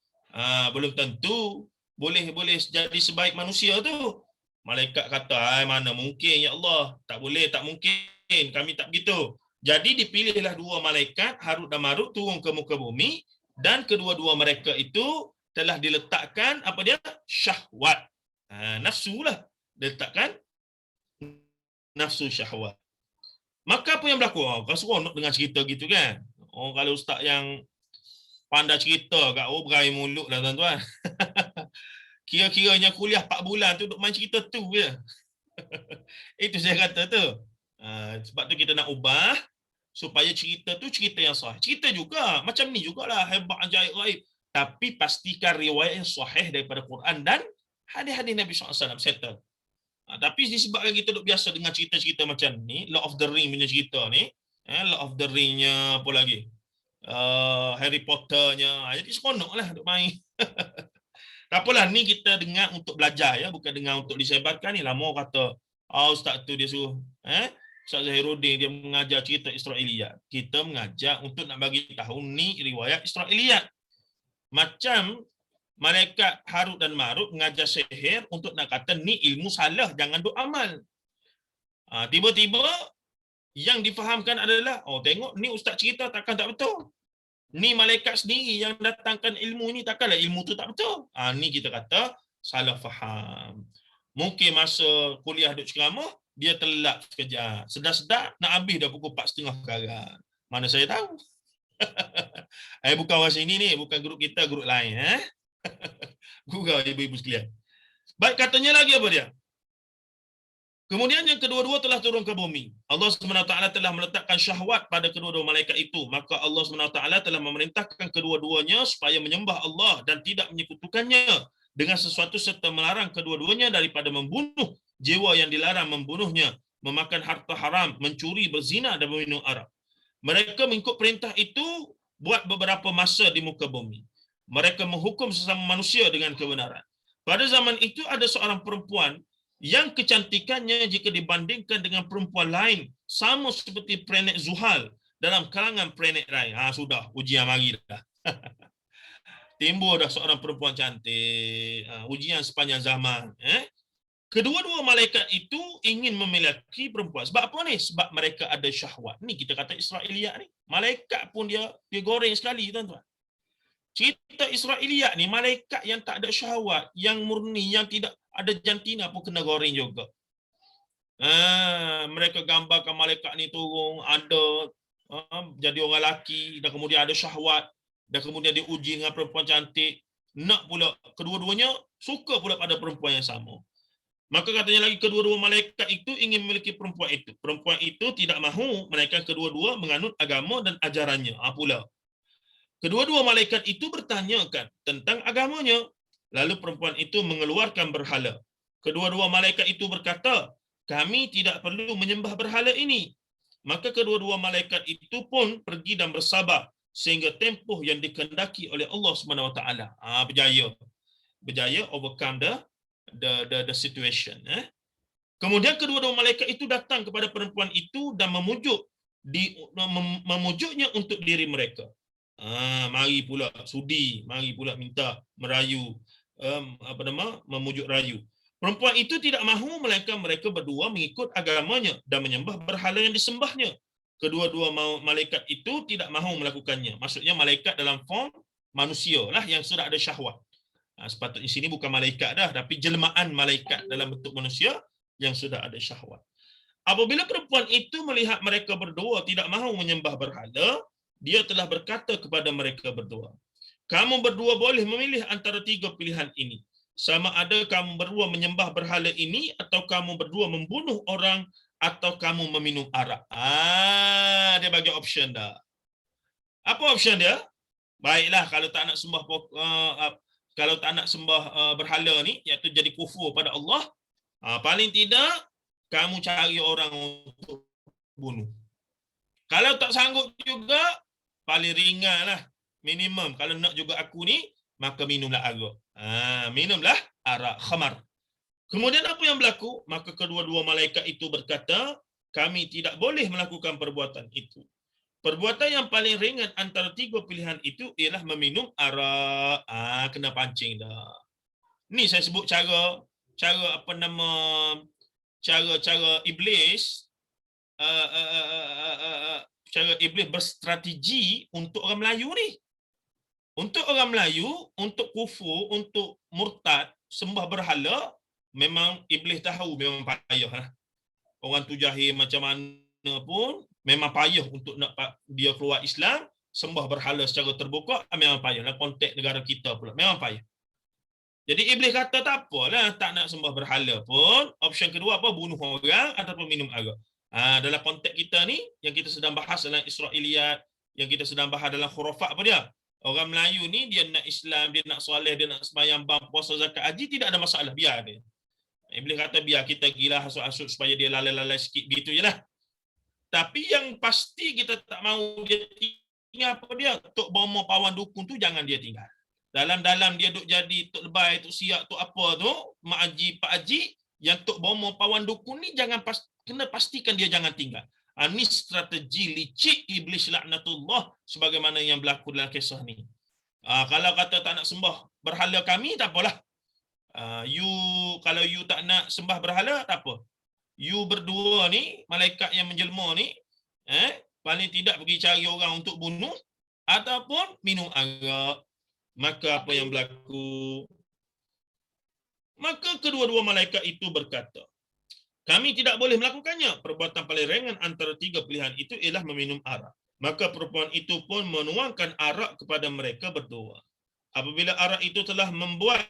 belum tentu boleh jadi sebaik manusia tu. Malaikat kata, mana mungkin ya Allah, tak boleh, tak mungkin, kami tak begitu. Jadi dipilihlah 2 malaikat Harut dan Marut turun ke muka bumi dan kedua-dua mereka itu telah diletakkan apa dia? Syahwat. Nafsu lah. Diletakkan nafsu syahwat. Maka apa yang berlaku? Kau seronok dengar cerita gitu kan? Kalau ustaz yang pandai cerita kat berai mulut lah tuan-tuan. Kira-kiranya kuliah 4 bulan tu duk main cerita tu je. Itu saya kata tu. Sebab tu kita nak ubah supaya cerita tu cerita yang sahih. Cerita juga macam ni jugalah, hebat ajaib ghaib, tapi pastikan riwayat yang sahih daripada Quran dan hadis-hadis Nabi SAW. Settle. Tapi disebabkan kita duk biasa dengan cerita-cerita macam ni, Lord of the Ring punya cerita ni, Lord of the Ring-nya apa lagi, Harry Potter-nya, jadi seronoklah duk main. Tak apalah, ni kita dengar untuk belajar ya, bukan dengar untuk disebarkan. Ni lama kata, ustaz tu dia suruh, Ustaz Zahiruddin dia mengajar cerita Israiliyat. Kita mengajar untuk nak bagi tahu ni riwayat Israiliyat. Macam malaikat Harut dan Marut mengajar sihir untuk nak kata ni ilmu salah, jangan duk amal. Tiba-tiba yang difahamkan adalah, tengok ni ustaz cerita takkan tak betul. Ni malaikat sendiri yang datangkan ilmu ni, takkanlah ilmu tu tak betul. Ni kita kata salah faham. Mungkin masa kuliah duk ceramah, dia telak sekejap. Sedar-sedar nak habis dah pukul 4.30 sekarang. Mana saya tahu. Bukan orang sini ni, bukan grup kita, grup lain. Gurau ibu-ibu sekalian. Baik, katanya lagi apa dia? Kemudian yang kedua-dua telah turun ke bumi. Allah SWT telah meletakkan syahwat pada kedua-dua malaikat itu. Maka Allah SWT telah memerintahkan kedua-duanya supaya menyembah Allah dan tidak menyekutukannya dengan sesuatu serta melarang kedua-duanya daripada membunuh jiwa yang dilarang membunuhnya, memakan harta haram, mencuri, berzina dan meminum arak. Mereka mengikut perintah itu buat beberapa masa di muka bumi. Mereka menghukum sesama manusia dengan kebenaran. Pada zaman itu ada seorang perempuan yang kecantikannya jika dibandingkan dengan perempuan lain sama seperti planet Zuhal dalam kalangan planet lain. Sudah, ujian mari dah. Timbul dah seorang perempuan cantik. Ujian sepanjang zaman. Kedua-dua malaikat itu ingin memiliki perempuan. Sebab apa ni? Sebab mereka ada syahwat. Ni kita kata Israiliyat ni. Malaikat pun dia goreng sekali, tuan-tuan. Cerita Israiliyat ni, malaikat yang tak ada syahwat, yang murni, yang tidak ada jantina pun kena goreng juga. Mereka gambarkan malaikat ni turun, ada jadi orang lelaki, dan kemudian ada syahwat, dan kemudian diuji dengan perempuan cantik. Nak pula kedua-duanya suka pula pada perempuan yang sama. Maka katanya lagi, kedua-dua malaikat itu ingin memiliki perempuan itu. Perempuan itu tidak mahu, melainkan kedua-dua menganut agama dan ajarannya. Pula. Kedua-dua malaikat itu bertanyakan tentang agamanya. Lalu perempuan itu mengeluarkan berhala. Kedua-dua malaikat itu berkata, kami tidak perlu menyembah berhala ini. Maka kedua-dua malaikat itu pun pergi dan bersabar sehingga tempoh yang dikehendaki oleh Allah SWT. Berjaya. Berjaya overcome the situation. Kemudian kedua-dua malaikat itu datang kepada perempuan itu dan memujuknya untuk diri mereka. Mari pula sudi, mari pula minta merayu, memujuk rayu. Perempuan itu tidak mahu, melainkan mereka berdua mengikut agamanya dan menyembah berhala yang disembahnya. Kedua-dua malaikat itu tidak mahu melakukannya. Maksudnya malaikat dalam form manusia lah yang sudah ada syahwat. Sepatutnya sini bukan malaikat dah, tapi jelmaan malaikat dalam bentuk manusia yang sudah ada syahwat. Apabila perempuan itu melihat mereka berdua tidak mahu menyembah berhala, dia telah berkata kepada mereka berdua, kamu berdua boleh memilih antara 3 pilihan ini. Sama ada kamu berdua menyembah berhala ini, atau kamu berdua membunuh orang, atau kamu meminum arak. Dia bagi option dah. Apa option dia? Baiklah, kalau tak nak sembah berhala ni, iaitu jadi kufur pada Allah, paling tidak kamu cari orang untuk bunuh. Kalau tak sanggup juga, paling ringan lah, minimum. Kalau nak juga aku ni, maka minumlah arak. Minumlah arak, khamar. Kemudian apa yang berlaku? Maka kedua-dua malaikat itu berkata, kami tidak boleh melakukan perbuatan itu. Perbuatan yang paling ringan antara 3 pilihan itu ialah meminum arak. Kena pancing dah. Ni saya sebut cara iblis, cara iblis berstrategi untuk orang Melayu ni. Untuk orang Melayu, untuk kufur, untuk murtad, sembah berhala, memang iblis tahu memang payah lah. Orang tu jahil macam mana pun, memang payah untuk nak dia keluar Islam, sembah berhala secara terbuka, memang payah. Dalam konteks negara kita pula, memang payah. Jadi iblis kata tak apalah, tak nak sembah berhala pun. Option kedua apa? Bunuh orang ataupun minum arak. Dalam konteks kita ni, yang kita sedang bahas dalam Israiliyat, yang kita sedang bahas dalam khurafat apa dia? Orang Melayu ni dia nak Islam, dia nak soleh, dia nak sembahyang, puasa, zakat, haji, tidak ada masalah, biar dia. Iblis kata biar kita gila hasut-hasut supaya dia lalai-lalai sikit gitu je lah. Tapi yang pasti kita tak mahu dia tinggal apa dia? Tok Bomo Pawan Dukun tu jangan dia tinggal. Dalam-dalam dia duk jadi Tok Lebay, Tok Siak, Tok apa tu, Mak Haji, Pak Haji, yang Tok Bomo Pawan Dukun ni kena pastikan dia jangan tinggal. Ini strategi licik iblis laknatullah sebagaimana yang berlaku dalam kisah ni. Kalau kata tak nak sembah berhala kami, tak apalah. Kalau you tak nak sembah berhala, tak apa. You berdua ni, malaikat yang menjelma ni, paling tidak pergi cari orang untuk bunuh ataupun minum arak. Maka apa yang berlaku? Maka kedua-dua malaikat itu berkata, kami tidak boleh melakukannya. Perbuatan paling ringan antara tiga pilihan itu ialah meminum arak. Maka perempuan itu pun menuangkan arak kepada mereka berdua. Apabila arak itu telah membuat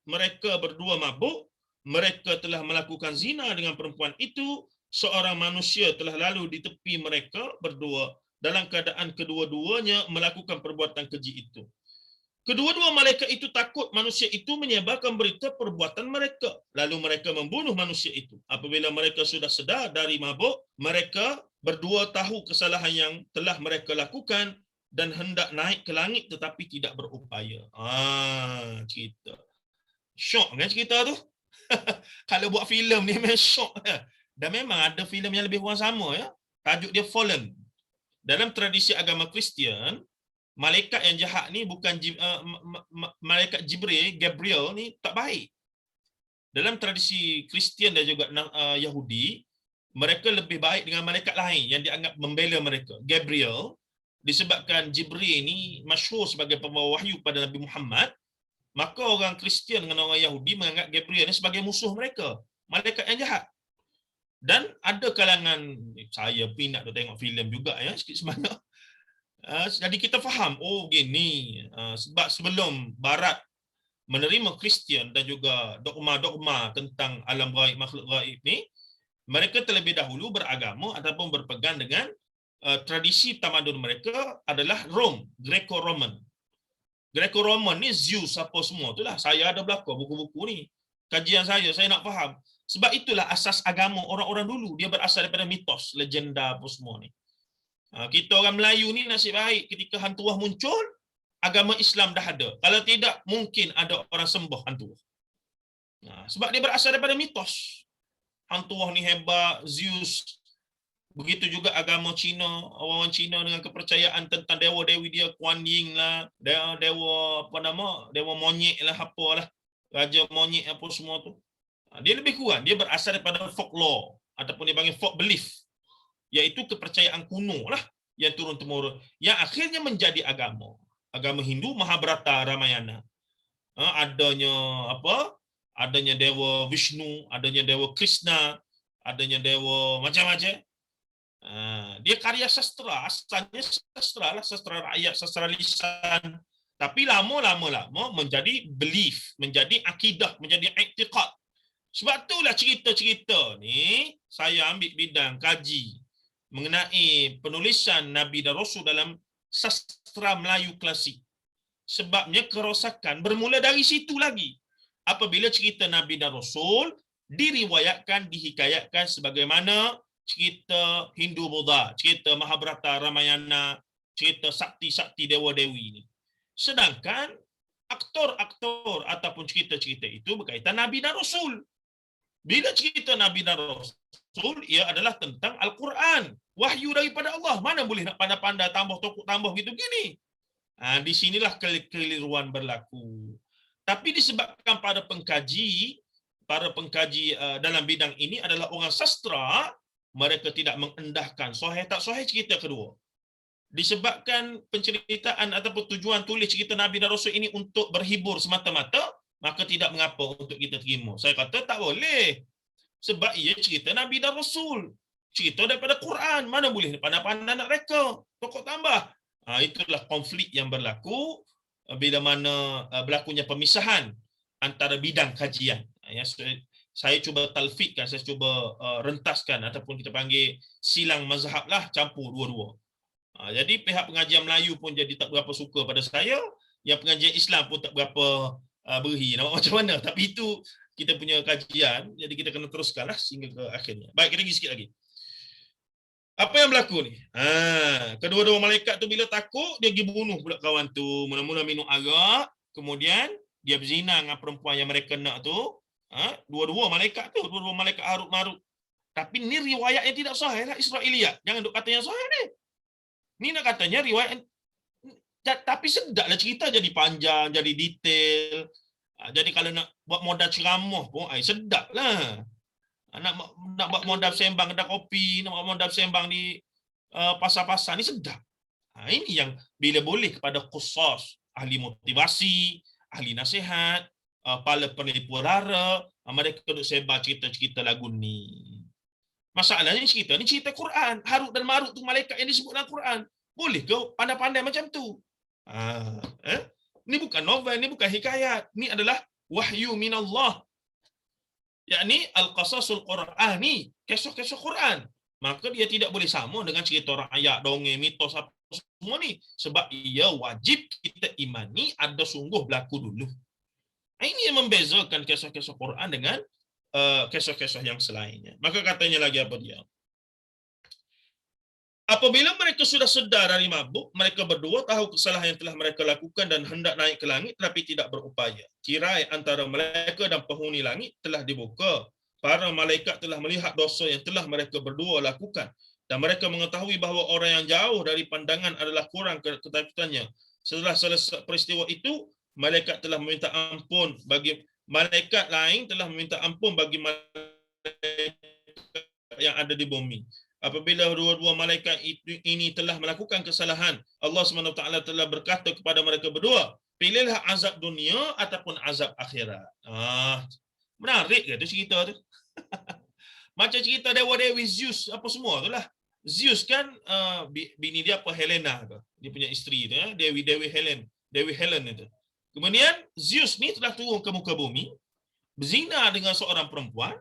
mereka berdua mabuk, mereka telah melakukan zina dengan perempuan itu. Seorang manusia telah lalu di tepi mereka berdua dalam keadaan kedua-duanya melakukan perbuatan keji itu. Kedua-dua malaikat itu takut manusia itu menyebarkan berita perbuatan mereka. Lalu mereka membunuh manusia itu. Apabila mereka sudah sedar dari mabuk, mereka berdua tahu kesalahan yang telah mereka lakukan dan hendak naik ke langit tetapi tidak berupaya. Cerita. Syok kan cerita tu? Kalau buat filem ni memang syok. Dan memang ada filem yang lebih kurang sama ya. Tajuk dia Fallen. Dalam tradisi agama Kristian, malaikat yang jahat ni bukan malaikat Jibril, Gabriel ni tak baik. Dalam tradisi Kristian dan juga Yahudi, mereka lebih baik dengan malaikat lain yang dianggap membela mereka. Gabriel, disebabkan Jibril ni masyhur sebagai pembawa wahyu pada Nabi Muhammad, maka orang Kristian dengan orang Yahudi menganggap Gabriel ni sebagai musuh mereka, malaikat yang jahat. Dan ada kalangan, saya pun nak tengok filem juga ya, sikit sebanyak. Jadi kita faham, gini. Sebab sebelum Barat menerima Kristian dan juga dogma-dogma tentang alam gaib, makhluk gaib ni, mereka terlebih dahulu beragama ataupun berpegang dengan tradisi tamadun mereka adalah Rom, Greco-Roman. Greco-Roman ni Zeus apa semua itulah. Saya ada belakang buku-buku ni. Kajian saya nak faham. Sebab itulah asas agama orang-orang dulu. Dia berasal daripada mitos, legenda apa semua ni. Kita orang Melayu ni nasib baik ketika hantuah muncul, agama Islam dah ada. Kalau tidak, mungkin ada orang sembah hantuah. Sebab dia berasal daripada mitos. Hantuah ni hebat, Zeus. Begitu juga agama Cina, orang Cina dengan kepercayaan tentang dewa-dewi dia, Kuan Yin lah, dewa apa nama, dewa monyet lah, apalah, raja monyet apa semua tu. Dia lebih kurang, dia berasal daripada folklore ataupun dia panggil folk belief, iaitu kepercayaan kuno lah yang turun-temurun, yang akhirnya menjadi agama. Agama Hindu, Mahabharata, Ramayana. Adanya apa? Adanya dewa Vishnu, adanya dewa Krishna, adanya dewa macam-macam. Dia karya sastra, asalnya sastra lah, sastra rakyat, sastra lisan. Tapi lama-lama menjadi belief, menjadi akidah, menjadi i'tiqad. Sebab itulah cerita-cerita ni saya ambil bidang kaji mengenai penulisan Nabi dan Rasul dalam sastra Melayu klasik. Sebabnya kerosakan bermula dari situ lagi. Apabila cerita Nabi dan Rasul diriwayatkan, dihikayatkan sebagaimana cerita Hindu-Buddha, cerita Mahabharata, Ramayana, cerita sakti-sakti dewa-dewi ini. Sedangkan aktor-aktor ataupun cerita-cerita itu berkaitan Nabi dan Rasul. Bila cerita Nabi dan Rasul, ia adalah tentang Al-Quran. Wahyu daripada Allah. Mana boleh nak pandai-pandai tambah tokok tambah gitu-gini. Di sinilah kekeliruan berlaku. Tapi disebabkan para pengkaji dalam bidang ini adalah orang sastra, mereka tidak mengendahkan sahih tak sahih cerita kedua. Disebabkan penceritaan ataupun tujuan tulis cerita Nabi dan Rasul ini untuk berhibur semata-mata, maka tidak mengapa untuk kita terima. Saya kata tak boleh. Sebab ia cerita Nabi dan Rasul. Cerita daripada Quran. Mana boleh pandai-pandai nak reka. Pokok tambah. Itulah konflik yang berlaku bila mana berlakunya pemisahan antara bidang kajian. saya cuba talfidkan, saya cuba rentaskan ataupun kita panggil silang mazhab lah, campur dua-dua. Jadi pihak pengajian Melayu pun jadi tak berapa suka pada saya, yang pengajian Islam pun tak berapa berhi. Nampak macam mana? Tapi itu kita punya kajian, jadi kita kena teruskanlah sehingga ke akhirnya. Baik, kita pergi sikit lagi. Apa yang berlaku ni? Kedua-dua malaikat tu bila takut, dia pergi bunuh pula kawan tu. Mula-mula minum arak, kemudian dia berzina dengan perempuan yang mereka nak tu. Dua-dua malaikat tu, dua-dua malaikat Harut Marut. Tapi ni riwayat yang tidak sahih lah, Israiliyat. Jangan duk kata yang sahih ni. Ni nak katanya riwayat, tapi sedaplah cerita, jadi panjang, jadi detail. Jadi kalau nak buat modal ceramah pun, sedaplah. Nak buat modal sembang kedai kopi, nak buat modal sembang di pasar-pasar ni sedap. Ini yang bila boleh kepada qusas, ahli motivasi, ahli nasihat, para peneliti rara, mereka duduk sebar cerita-cerita lagu ni. Masalahnya cerita ni cerita Quran. Harut dan Marut tu malaikat yang disebut dalam Quran. Boleh ke pandai-pandai macam tu? Ni bukan novel, ni bukan hikayat. Ni adalah wahyu minallah. Yakni al-qasasul Qur'ani, kisah-kisah Quran. Maka dia tidak boleh sama dengan cerita rakyat, dongeng, mitos apa semua ni. Sebab ia wajib kita imani ada sungguh berlaku dulu. Ini yang membezakan kisah-kisah Quran dengan kisah-kisah yang selainnya. Maka katanya lagi apa dia? Apabila mereka sudah sedar dari mabuk, mereka berdua tahu kesalahan yang telah mereka lakukan dan hendak naik ke langit tetapi tidak berupaya. Tirai antara mereka dan penghuni langit telah dibuka. Para malaikat telah melihat dosa yang telah mereka berdua lakukan. Dan mereka mengetahui bahawa orang yang jauh dari pandangan adalah kurang ketakutannya. Setelah selesai peristiwa itu, malaikat telah meminta ampun bagi malaikat lain telah meminta ampun bagi malaikat yang ada di bumi. Apabila dua-dua malaikat ini telah melakukan kesalahan, Allah SWT telah berkata kepada mereka berdua, pilihlah azab dunia ataupun azab akhirat. Menarik ke tu cerita tu? Macam cerita dewa-dewi Zeus apa semua tu lah. Zeus kan bini dia apa, Helena tu. Dia punya isteri tu, Dewi Helen itu. Kemudian Zeus ni telah turun ke muka bumi, berzina dengan seorang perempuan,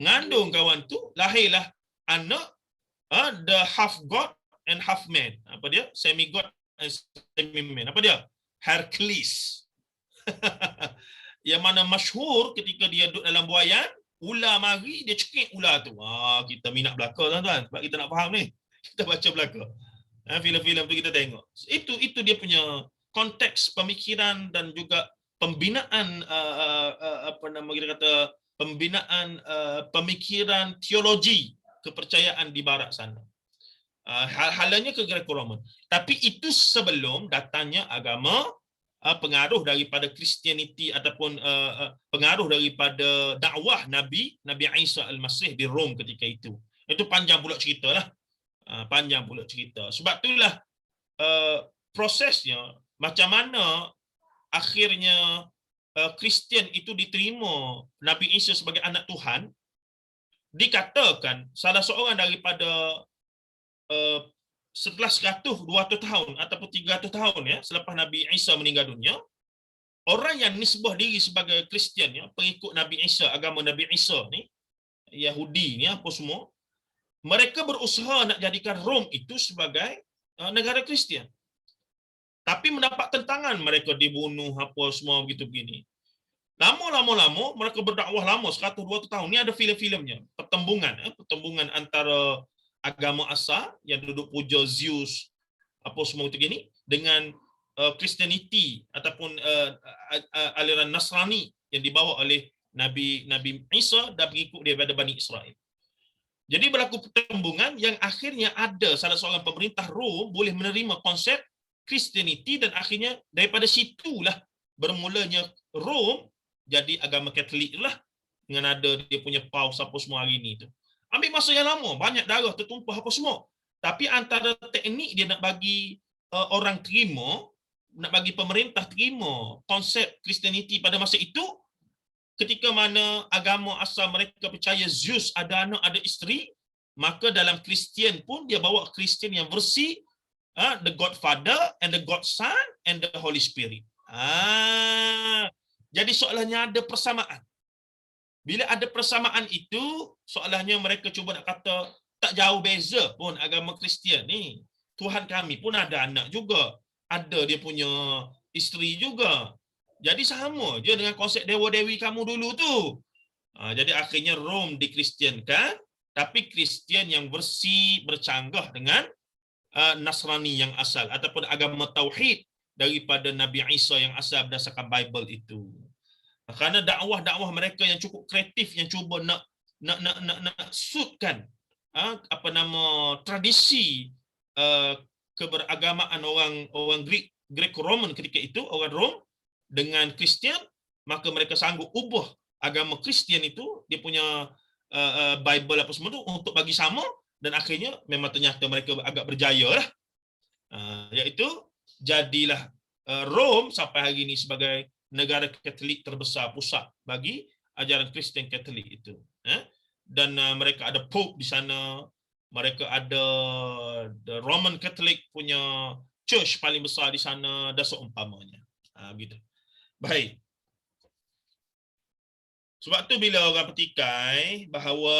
ngandung kawan tu, lahirlah anak the half god and half man. Apa dia? Semi god and semi man. Apa dia? Hercules. Yang mana masyhur ketika dia duduk dalam buaian, ular mari, dia cekik ular tu. Kita minat belaka tuan-tuan, sebab kita nak faham ni. Kita baca belaka. Filem-filem tu kita tengok. Itu dia punya konteks pemikiran dan juga pembinaan pembinaan pemikiran teologi kepercayaan di barat sana. Halanya ke Greco-Roman. Tapi itu sebelum datangnya agama, pengaruh daripada Kristianiti ataupun pengaruh daripada dakwah Nabi Isa Al-Masih di Rom ketika itu. Itu panjang pula ceritalah. Panjang pula cerita. Sebab itulah prosesnya macam mana akhirnya Kristian itu diterima Nabi Isa sebagai anak Tuhan. Dikatakan salah seorang daripada setelah 100-200 tahun ataupun 300 tahun selepas Nabi Isa meninggal dunia, orang yang nisbah diri sebagai Kristian pengikut Nabi Isa, agama Nabi Isa ni, Yahudi ni apa semua, mereka berusaha nak jadikan Rom itu sebagai negara Kristian. Tapi mendapat tentangan, mereka dibunuh apa semua begitu begini. Lama mereka berdakwah lama 100-200 tahun. Ni ada filem-filemnya, pertembungan antara agama asal yang duduk puja Zeus apa semua itu gini dengan Kristianiti ataupun aliran Nasrani yang dibawa oleh Nabi Isa dan pengikut daripada Bani Israel. Jadi berlaku pertembungan yang akhirnya ada salah seorang pemerintah Rom boleh menerima konsep Kristianiti dan akhirnya daripada situlah bermulanya Rom jadi agama Katolik lah, dengan ada dia punya paus apa semua hari ni tu. Ambil masa yang lama, banyak darah tertumpah apa semua. Tapi antara teknik dia nak bagi orang terima, nak bagi pemerintah terima konsep Kristianiti pada masa itu, ketika mana agama asal mereka percaya Zeus ada anak, ada isteri, maka dalam Kristian pun dia bawa Kristian yang versi the Godfather and the Godson and the Holy Spirit. Jadi soalannya ada persamaan. Bila ada persamaan itu, soalnya mereka cuba nak kata tak jauh beza pun agama Kristian ni. Tuhan kami pun ada anak juga. Ada dia punya isteri juga. Jadi sama je dengan konsep dewa-dewi kamu dulu tu. Jadi akhirnya Rom dikristiankan, tapi Kristian yang bersih, bercanggah dengan Nasrani yang asal ataupun agama tauhid daripada Nabi Isa yang asal berdasarkan Bible itu. Kerana dakwah-dakwah mereka yang cukup kreatif, yang cuba nak suitkan tradisi keberagamaan orang Greek Roman ketika itu, orang Rom dengan Kristian, maka mereka sanggup ubah agama Kristian itu, dia punya Bible apa semua tu untuk bagi sama, dan akhirnya memang ternyata mereka agak berjaya lah. Iaitu jadilah Rom sampai hari ini sebagai negara Katolik terbesar, pusat bagi ajaran Kristian Katolik itu. Dan mereka ada Pope di sana, mereka ada the Roman Catholic punya church paling besar di sana dan seumpamanya. Gitu. Baik. Sebab tu bila orang petikai bahawa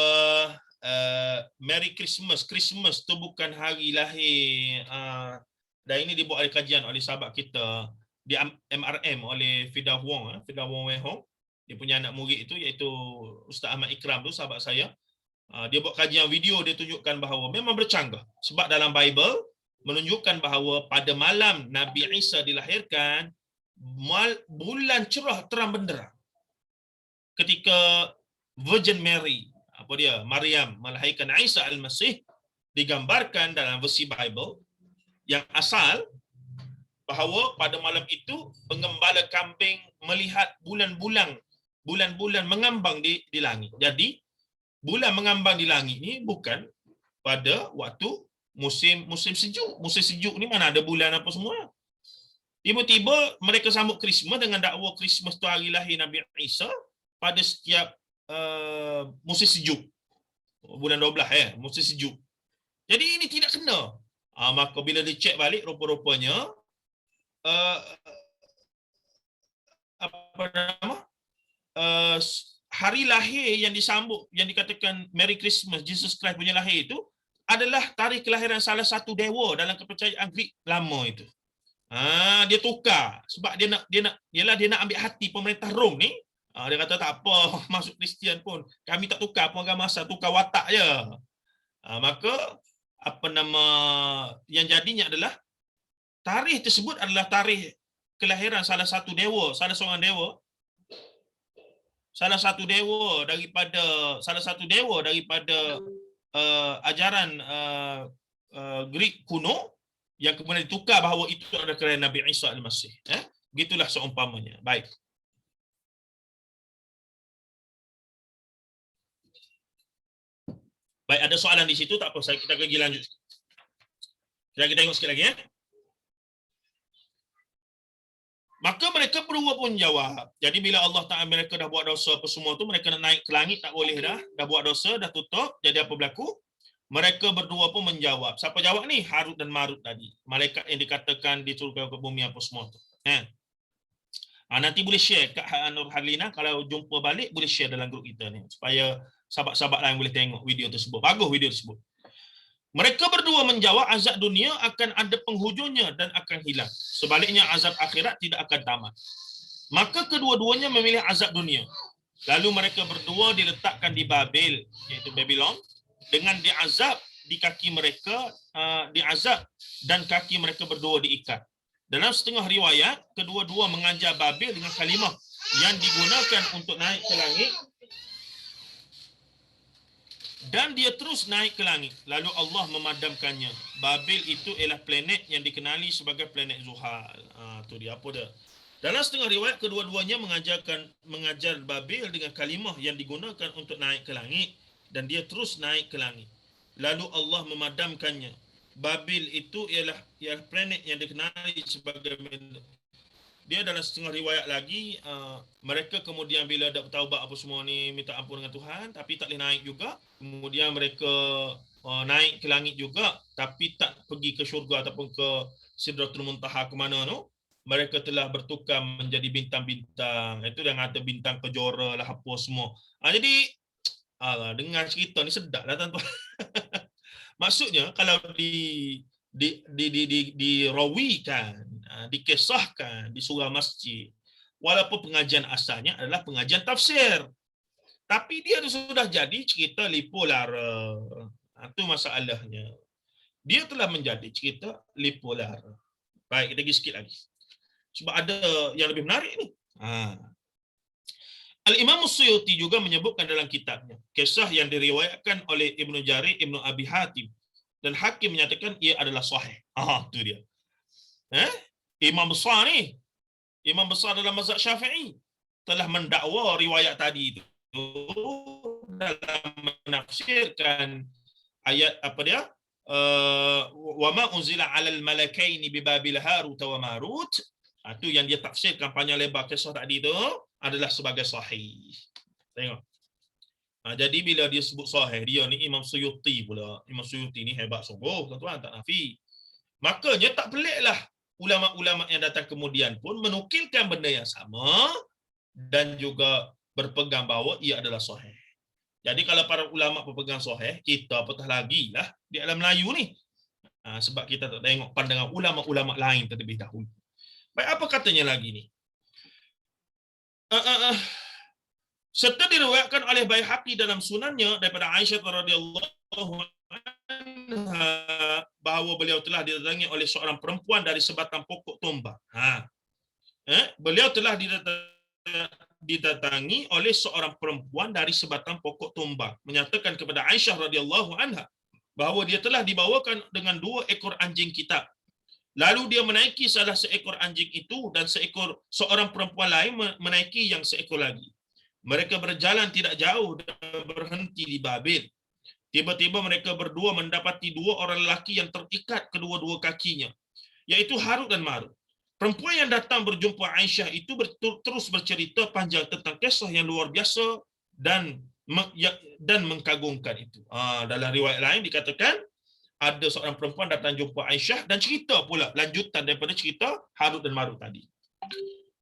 Merry Christmas, Christmas tu bukan hari lahir, dan ini dibuat oleh kajian oleh sahabat kita di MRM oleh Fida Wong Wei Hong. Dia punya anak murid itu iaitu Ustaz Ahmad Ikram tu, sahabat saya. Dia buat kajian video, dia tunjukkan bahawa memang bercanggah. Sebab dalam Bible menunjukkan bahawa pada malam Nabi Isa dilahirkan, bulan cerah terang benderang. Ketika Virgin Mary, Maryam melahirkan Isa Al-Masih, digambarkan dalam versi Bible yang asal bahawa pada malam itu pengembala kambing melihat bulan-bulan mengambang di langit. Jadi bulan mengambang di langit ni bukan pada waktu musim sejuk. Musim sejuk ni mana ada bulan apa semua. Tiba-tiba mereka sambut Christmas dengan dakwa Christmas tu hari lahir Nabi Isa pada setiap musim sejuk. Bulan 12 musim sejuk. Jadi ini tidak kena. Maka bila dicek balik, rupa-rupanya hari lahir yang disambut, yang dikatakan Merry Christmas, Jesus Christ punya lahir itu adalah tarikh kelahiran salah satu dewa dalam kepercayaan Greek lama itu. Dia tukar sebab dia nak ambil hati pemerintah Rom ni. Dia kata tak apa, masuk Kristian pun kami tak tukar pun agama asal, tukar watak je. Maka yang jadinya adalah tarikh tersebut adalah tarikh kelahiran salah satu dewa daripada ajaran Greek kuno, yang kemudian ditukar bahawa itu adalah kelahiran Nabi Isa Al-Masih. Gitulah seumpamanya. Baik. Baik, ada soalan di situ, tak apa, kita pergi lanjut. Kita tengok sikit lagi. Maka mereka berdua pun jawab. Jadi bila Allah Ta'ala mereka dah buat dosa apa semua tu, mereka nak naik ke langit tak boleh dah. Dah buat dosa, dah tutup. Jadi apa berlaku? Mereka berdua pun menjawab. Siapa jawab ni? Harut dan Marut tadi. Malaikat yang dikatakan diturunkan ke bumi apa semua tu. Nanti boleh share kat Nur Harlina. Kalau jumpa balik, boleh share dalam grup kita ni. Supaya sahabat-sahabat lain boleh tengok video tersebut. Bagus video tersebut. Mereka berdua menjawab, azab dunia akan ada penghujungnya dan akan hilang. Sebaliknya azab akhirat tidak akan tamat. Maka kedua-duanya memilih azab dunia. Lalu mereka berdua diletakkan di Babel, iaitu Babylon, dengan diazab di kaki mereka, diazab dan kaki mereka berdua diikat. Dalam setengah riwayat, kedua-dua mengajar Babel dengan kalimah yang digunakan untuk naik ke langit, dan dia terus naik ke langit. Lalu Allah memadamkannya. Babel itu ialah planet yang dikenali sebagai planet Zuhal. Tu dia apa dia. Dalam setengah riwayat, kedua-duanya mengajar Babel dengan kalimah yang digunakan untuk naik ke langit, dan dia terus naik ke langit. Lalu Allah memadamkannya. Babel itu ialah planet yang dikenali sebagai, dia dalam setengah riwayat lagi, mereka kemudian bila dah bertaubat apa semua ni, minta ampun dengan Tuhan, tapi tak boleh naik juga. Kemudian mereka naik ke langit juga, tapi tak pergi ke syurga ataupun ke Sidratul Muntaha ke mana tu. mereka telah bertukar menjadi bintang-bintang. Itu yang kata bintang kejora lah apa semua. Jadi dengar cerita ni sedap lah tuan-tuan. Maksudnya kalau dirawikan, dikisahkan di surah masjid, walaupun pengajian asalnya adalah pengajian tafsir, tapi dia tu sudah jadi cerita lipo lara. Itu masalahnya. Dia telah menjadi cerita lipo lara. Baik, kita pergi sikit lagi. Sebab ada yang lebih menarik ni. Al-Imam Suyuti juga menyebutkan dalam kitabnya kisah yang diriwayatkan oleh Ibnu Jarir, Ibnu Abi Hatim, dan Hakim menyatakan ia adalah sahih. Tu dia. Imam besar ni, imam besar dalam mazhab Syafi'i telah mendakwa riwayat tadi itu dalam menafsirkan ayat apa dia? Wa ma unzila 'alal malakaini bi Babil Harut wa Marut. Itu yang dia tafsirkan panjang lebar kisah tadi tu adalah sebagai sahih. Tengok. Jadi bila dia sebut sahih, dia ni Imam Suyuti pula. Imam Suyuti ni hebat sungguh, tuan-tuan, tak nafi. Makanya tak peliklah ulama-ulama yang datang kemudian pun menukilkan benda yang sama dan juga berpegang bahawa ia adalah sahih. Jadi kalau para ulama berpegang sahih, kita apatah lagi lah di alam Melayu ni. Sebab kita tak tengok pandangan ulama-ulama lain terlebih dahulu. Baik, apa katanya lagi ni? Serta diriwayatkan oleh Baihaqi dalam sunannya daripada Aisyah radhiyallahu anha bahawa beliau telah didatangi oleh seorang perempuan dari sebatang pokok tombak. Beliau telah didatangi oleh seorang perempuan dari sebatang pokok tombak, menyatakan kepada Aisyah radhiyallahu anha bahawa dia telah dibawakan dengan 2 ekor anjing kitab. Lalu dia menaiki salah seekor anjing itu dan seorang perempuan lain menaiki yang seekor lagi. Mereka berjalan tidak jauh dan berhenti di Babil. Tiba-tiba mereka berdua mendapati 2 orang lelaki yang terikat kedua-dua kakinya, yaitu Harut dan Marut. Perempuan yang datang berjumpa Aisyah itu terus bercerita panjang tentang kisah yang luar biasa dan mengkagumkan itu. Dalam riwayat lain dikatakan ada seorang perempuan datang jumpa Aisyah dan cerita pula lanjutan daripada cerita Harut dan Marut tadi.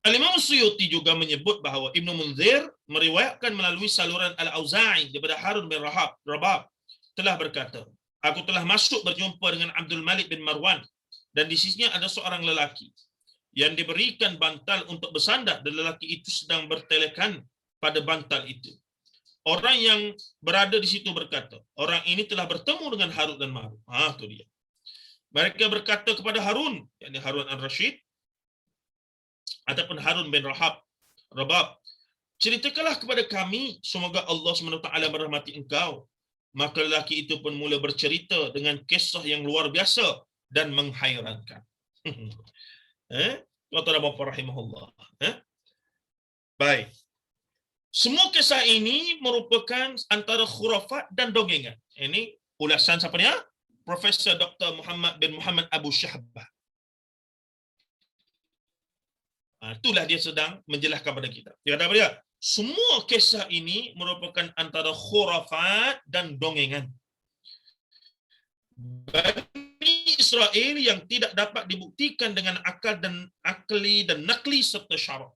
Al-Imam Suyuti juga menyebut bahawa Ibnu Munzir meriwayatkan melalui saluran Al-Auza'i daripada Harun bin Rabab telah berkata, aku telah masuk berjumpa dengan Abdul Malik bin Marwan dan di sisinya ada seorang lelaki yang diberikan bantal untuk bersandar dan lelaki itu sedang bertelekan pada bantal itu. Orang yang berada di situ berkata, orang ini telah bertemu dengan Harut dan Marut. Itu dia. Mereka berkata kepada Harun, yakni Harun al-Rashid, ataupun Harun bin Rabab, ceritakanlah kepada kami, semoga Allah SWT merahmati engkau. Maka lelaki itu pun mula bercerita dengan kisah yang luar biasa dan menghairankan. Tuan-tuan dan puan rahimahullah. Baik. Semua kisah ini merupakan antara khurafat dan dongengan. Ini ulasan siapa ni? Profesor Dr. Muhammad bin Muhammad Abu Syahbah. Itulah dia sedang menjelaskan kepada kita. Dia kata apa dia? Semua kisah ini merupakan antara khurafat dan dongengan. Bani Israel yang tidak dapat dibuktikan dengan akal dan nakli serta syarak.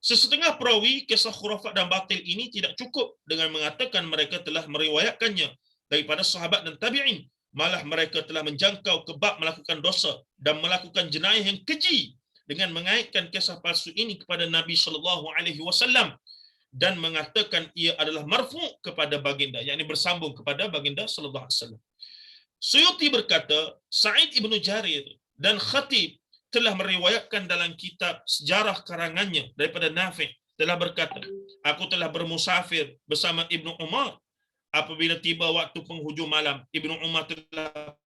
Sesetengah perawi kisah khurafat dan batil ini tidak cukup dengan mengatakan mereka telah meriwayatkannya daripada sahabat dan tabi'in. Malah mereka telah menjangkau ke bab melakukan dosa dan melakukan jenayah yang keji dengan mengaitkan kisah palsu ini kepada Nabi SAW dan mengatakan ia adalah marfu' kepada baginda, yakni bersambung kepada baginda sallallahu alaihi wasallam. Suyuti berkata, Sa'id ibnu Jarir dan Khatib telah meriwayatkan dalam kitab sejarah karangannya daripada Nafi' telah berkata, aku telah bermusafir bersama Ibnu Umar. Apabila tiba waktu penghujung malam, Ibnu Umar telah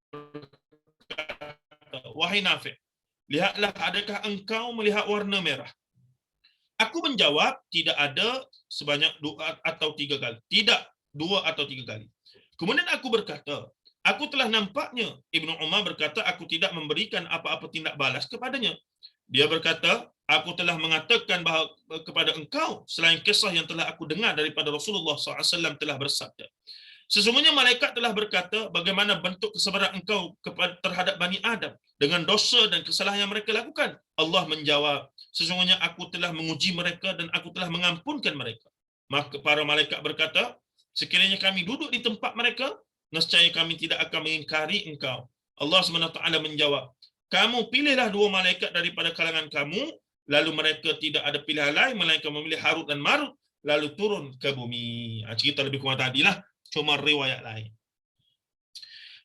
berkata, wahai Nafi', lihatlah adakah engkau melihat warna merah? Aku menjawab, tidak ada sebanyak 2 atau 3 kali. Tidak 2 atau 3 kali. Kemudian aku berkata, aku telah nampaknya. Ibnu Umar berkata, aku tidak memberikan apa-apa tindak balas kepadanya. Dia berkata, aku telah mengatakan bahawa kepada engkau, selain kisah yang telah aku dengar daripada Rasulullah SAW telah bersabda. Sesungguhnya malaikat telah berkata, bagaimana bentuk kesabaran engkau terhadap Bani Adam dengan dosa dan kesalahan yang mereka lakukan? Allah menjawab, sesungguhnya aku telah menguji mereka dan aku telah mengampunkan mereka. Maka para malaikat berkata, sekiranya kami duduk di tempat mereka, nescaya kami tidak akan mengingkari engkau. Allah SWT menjawab, kamu pilihlah 2 malaikat daripada kalangan kamu, lalu mereka tidak ada pilihan lain melainkan memilih Harut dan Marut, lalu turun ke bumi. Cerita lebih kurang tadilah, cuma riwayat lain.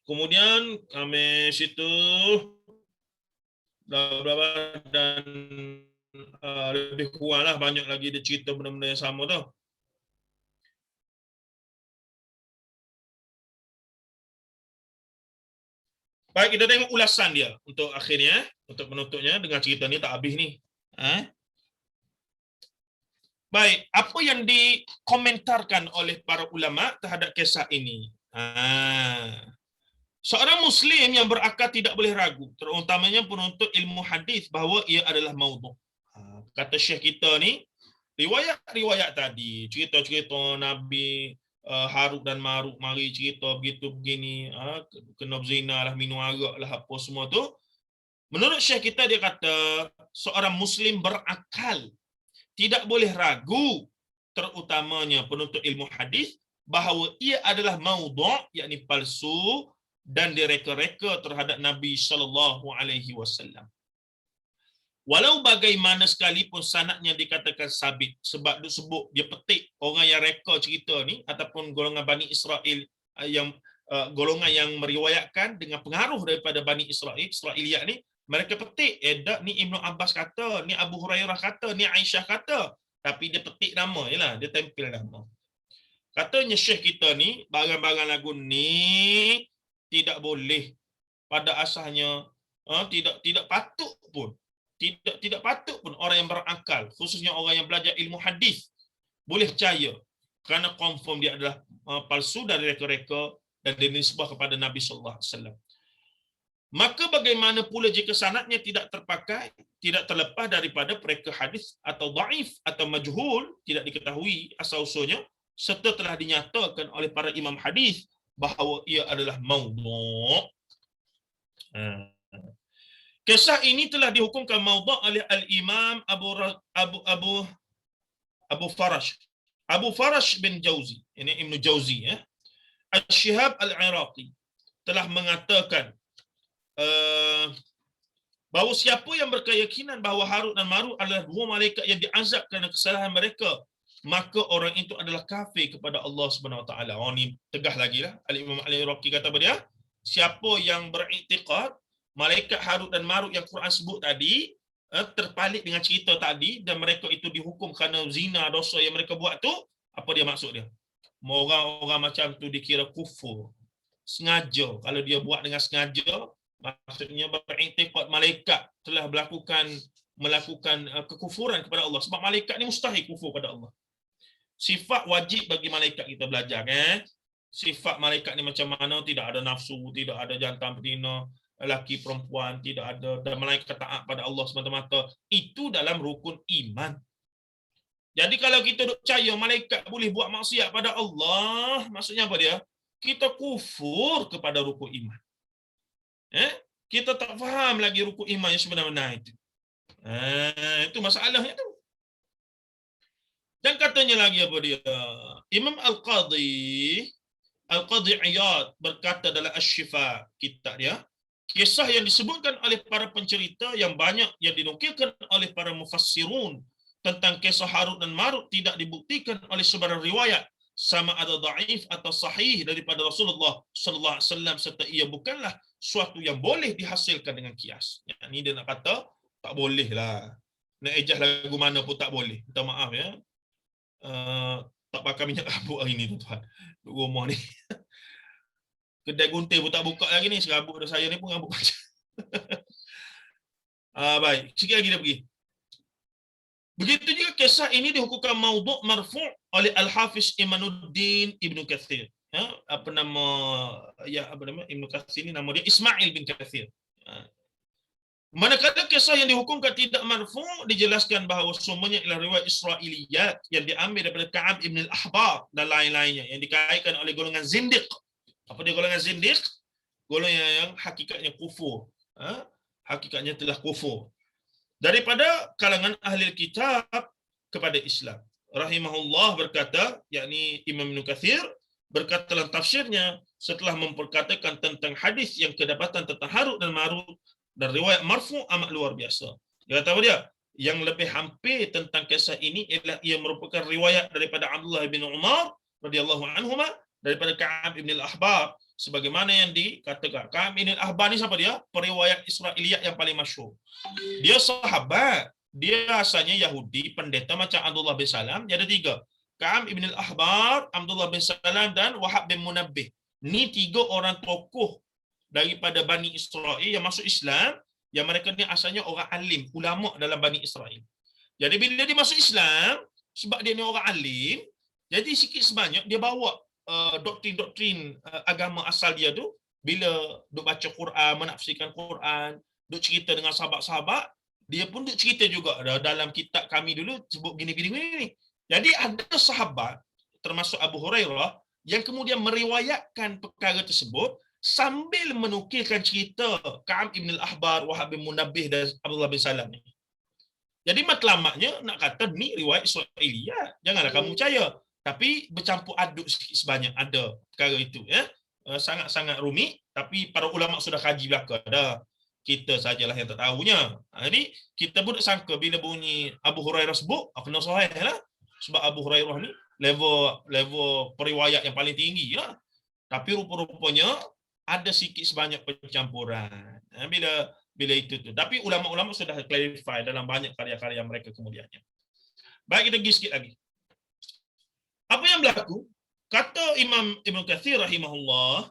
Kemudian kami situ berapa dan lebih kurang lah, banyak lagi dia cerita benda-benda yang sama tu. Baik, kita tengok ulasan dia untuk akhirnya, untuk penutupnya, dengan cerita ni tak habis ni. Baik, apa yang dikomentarkan oleh para ulama terhadap kisah ini? Seorang Muslim yang berakal tidak boleh ragu, terutamanya penuntut ilmu hadis, bahawa ia adalah maudhu'. Kata Syekh kita ni, riwayat-riwayat tadi, cerita-cerita Nabi Harut dan Marut mari cerita begitu begini, kena berzina lah, minum arak lah, apa semua tu. Menurut Syekh kita, dia kata seorang Muslim berakal tidak boleh ragu, terutamanya penuntut ilmu hadis, bahawa ia adalah maudhu', yakni palsu, dan direka-reka terhadap Nabi SAW. Walau bagaimana sekalipun sanadnya dikatakan sabit, sebab disebut dia petik orang yang reka cerita ni, ataupun golongan Bani Israel, yang golongan yang meriwayatkan dengan pengaruh daripada Bani Israiliyat ni, mereka petik, ni Ibnu Abbas kata, ni Abu Hurairah kata, ni Aisyah kata, tapi dia petik nama jelah, dia tempel nama. Katanya Syekh kita ni, barang-barang lagu ni tidak boleh pada asalnya, tidak patut pun, tidak patut pun orang yang berakal, khususnya orang yang belajar ilmu hadis, boleh percaya, kerana confirm dia adalah palsu dari reka-reka dan dinisbah kepada Nabi SAW. Maka bagaimana pula jika sanadnya tidak terpakai, tidak terlepas daripada pereka hadis atau dhaif atau majhul, tidak diketahui asal-usulnya, serta telah dinyatakan oleh para imam hadis bahawa ia adalah maudhu'. Kisah ini telah dihukumkan maudhu' oleh al-Imam Abu Farash bin Jauzi, ini Ibnu Jauzi, Al-Shihab Al-Iraqi telah mengatakan bahawa siapa yang berkeyakinan bahawa Harut dan Marut adalah 2 malaikat yang diazab kerana kesalahan mereka, maka orang itu adalah kafir kepada Allah Subhanahu Wa Taala. Oh, ni tegas lagi lah. Al-Imam Al-Iraqi kata apa dia? Siapa yang beriktikad malaikat Harut dan Marut yang Quran sebut tadi terpalit dengan cerita tadi, dan mereka itu dihukum kerana zina, dosa yang mereka buat tu, apa dia maksud dia? Orang-orang macam tu dikira kufur sengaja. Kalau dia buat dengan sengaja, maksudnya beriktikad malaikat telah melakukan kekufuran kepada Allah, sebab malaikat ni mustahil kufur pada Allah. Sifat wajib bagi malaikat kita belajar, sifat malaikat ni macam mana, tidak ada nafsu, tidak ada jantan betina, lelaki perempuan, tidak ada, dan malaikat taat pada Allah semata-mata. Itu dalam rukun iman. Jadi kalau kita duk percaya malaikat boleh buat maksiat pada Allah, maksudnya apa dia? Kita kufur kepada rukun iman. Kita tak faham lagi rukun iman yang sebenar-benar itu. Itu masalahnya tu. Dan katanya lagi apa dia? Imam Al-Qadhi Iyad berkata dalam Asy-Syifa, kitab dia, kisah yang disebutkan oleh para pencerita yang banyak yang dinukilkan oleh para mufassirun tentang kisah Harut dan Marut tidak dibuktikan oleh sebarang riwayat, sama ada dhaif atau sahih daripada Rasulullah sallallahu alaihi wasallam, serta ia bukanlah suatu yang boleh dihasilkan dengan kias. Yang ni dia nak kata tak boleh lah. Nak ejah lagu mana pun tak boleh. Minta maaf ya. Tak pakai minyak rabuk hari ni tuan-tuan. Duduk rumah ni. Kedai gunting pun tak buka lagi ni. Serabut dah saya ni pun rabuk macam. Baik. Sikit lagi dia pergi. Begitu juga kisah ini dihukumkan maudhu' marfu' oleh Al-Hafiz Imanuddin Ibnu Katsir. Apa nama Ibnu Katsir ni, nama dia Ismail bin Katsir. Manakala kisah yang dihukumkan tidak marfu' dijelaskan bahawa semuanya ialah riwayat Israiliyat yang diambil daripada Ka'ab ibn al-Ahbar dan lain-lainnya yang dikaitkan oleh golongan zindiq. Apa dia golongan zindiq? Golongan yang hakikatnya kufur. Hakikatnya telah kufur. Daripada kalangan ahli kitab kepada Islam. Rahimahullah berkata, yakni Imam Ibn Katsir berkata dalam tafsirnya setelah memperkatakan tentang hadis yang kedapatan tentang harut dan marut dan riwayat marfu' amat luar biasa. Dia kata apa dia? Yang lebih hampir tentang kisah ini ialah ia merupakan riwayat daripada Abdullah bin Umar radhiyallahu anhuma daripada Ka'ab bin al-Ahbar sebagaimana yang dikatakan. Ka'ab bin al-Ahbar ni siapa dia? Periwayat Israiliyat yang paling masyhur. Dia sahabat, dia asalnya Yahudi, pendeta macam Abdullah bin Salam. Dia ada 3. Ka'ab bin al-Ahbar, Abdullah bin Salam dan Wahab bin Munabbih. Ni 3 orang tokoh daripada Bani Israel yang masuk Islam, yang mereka ni asalnya orang alim, ulama dalam Bani Israel. Jadi bila dia masuk Islam, sebab dia ni orang alim, jadi sikit sebanyak dia bawa doktrin-doktrin agama asal dia tu, bila duk baca Quran, menafsirkan Quran, duk cerita dengan sahabat-sahabat, dia pun duk cerita juga dalam kitab kami dulu sebut gini-gini. Jadi ada sahabat termasuk Abu Hurairah yang kemudian meriwayatkan perkara tersebut sambil menukilkan cerita Ka'ab ibn al-Ahbar, Wahab bin Munabbih dan Abdullah bin Salam ni. Jadi matlamatnya nak kata ni riwayat Israiliyat. Janganlah kamu percaya. Tapi bercampur aduk sikit sebanyak ada perkara itu. Sangat-sangat rumit. Tapi para ulama sudah kaji belaka dah. Kita sajalah yang tak tahunya. Jadi kita pun tak sangka bila bunyi Abu Hurairah sebut, kena sahih lah. Sebab Abu Hurairah ni level periwayat yang paling tinggi lah. Tapi rupa-rupanya ada sikit sebanyak pencampuran. Bila itu tu. Tapi ulama-ulama sudah clarify dalam banyak karya-karya mereka kemudiannya. Baik, kita pergi sikit lagi. Apa yang berlaku? Kata Imam Ibn Katsir rahimahullah,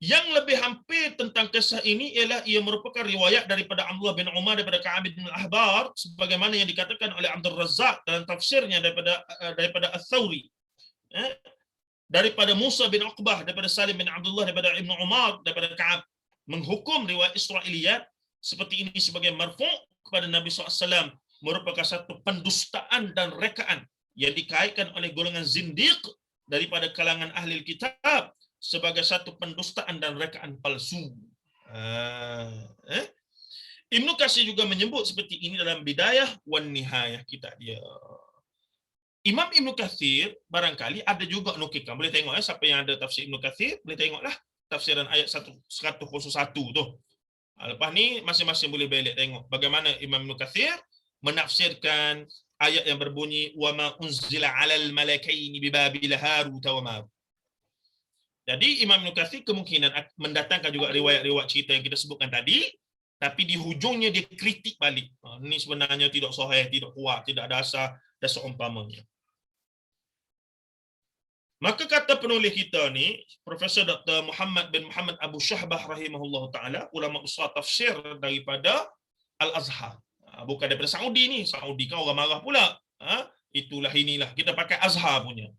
yang lebih hampir tentang kisah ini ialah ia merupakan riwayat daripada Abdullah bin Umar daripada Ka'ab bin al-Ahbar sebagaimana yang dikatakan oleh Abdul Razzaq dalam tafsirnya daripada Ats-Tsauri. Daripada Musa bin Uqbah, daripada Salim bin Abdullah, daripada Ibn Umar, daripada Ka'ab, menghukum riwayat Israiliyat seperti ini sebagai marfu' kepada Nabi SAW merupakan satu pendustaan dan rekaan yang dikaitkan oleh golongan zindiq daripada kalangan ahli kitab sebagai satu pendustaan dan rekaan palsu. Ibn Katsir juga menyebut seperti ini dalam Bidayah wan Nihayah kitab dia. Imam Ibn Katsir barangkali ada juga nukilkan. Boleh tengok siapa yang ada tafsir Ibn Katsir, boleh tengoklah tafsiran ayat 101 tu. Lepas ni masing-masing boleh balik tengok bagaimana Imam Ibn Katsir menafsirkan ayat yang berbunyi wa ma unzila 'alal malakaini bi Babil Harut wa Marut. Jadi Imam Ibn Katsir kemungkinan mendatangkan juga riwayat-riwayat cerita yang kita sebutkan tadi, tapi di hujungnya dia kritik balik. Ini sebenarnya tidak sahih, tidak kuat, tidak ada asas dan seumpamanya. Maka kata penulis kita ni, Profesor Dr. Muhammad bin Muhammad Abu Syahbah rahimahullah ta'ala, ulama besar tafsir daripada Al-Azhar. Bukan daripada Saudi ni. Saudi kan orang marah pula. Itulah inilah. Kita pakai Azhar punya.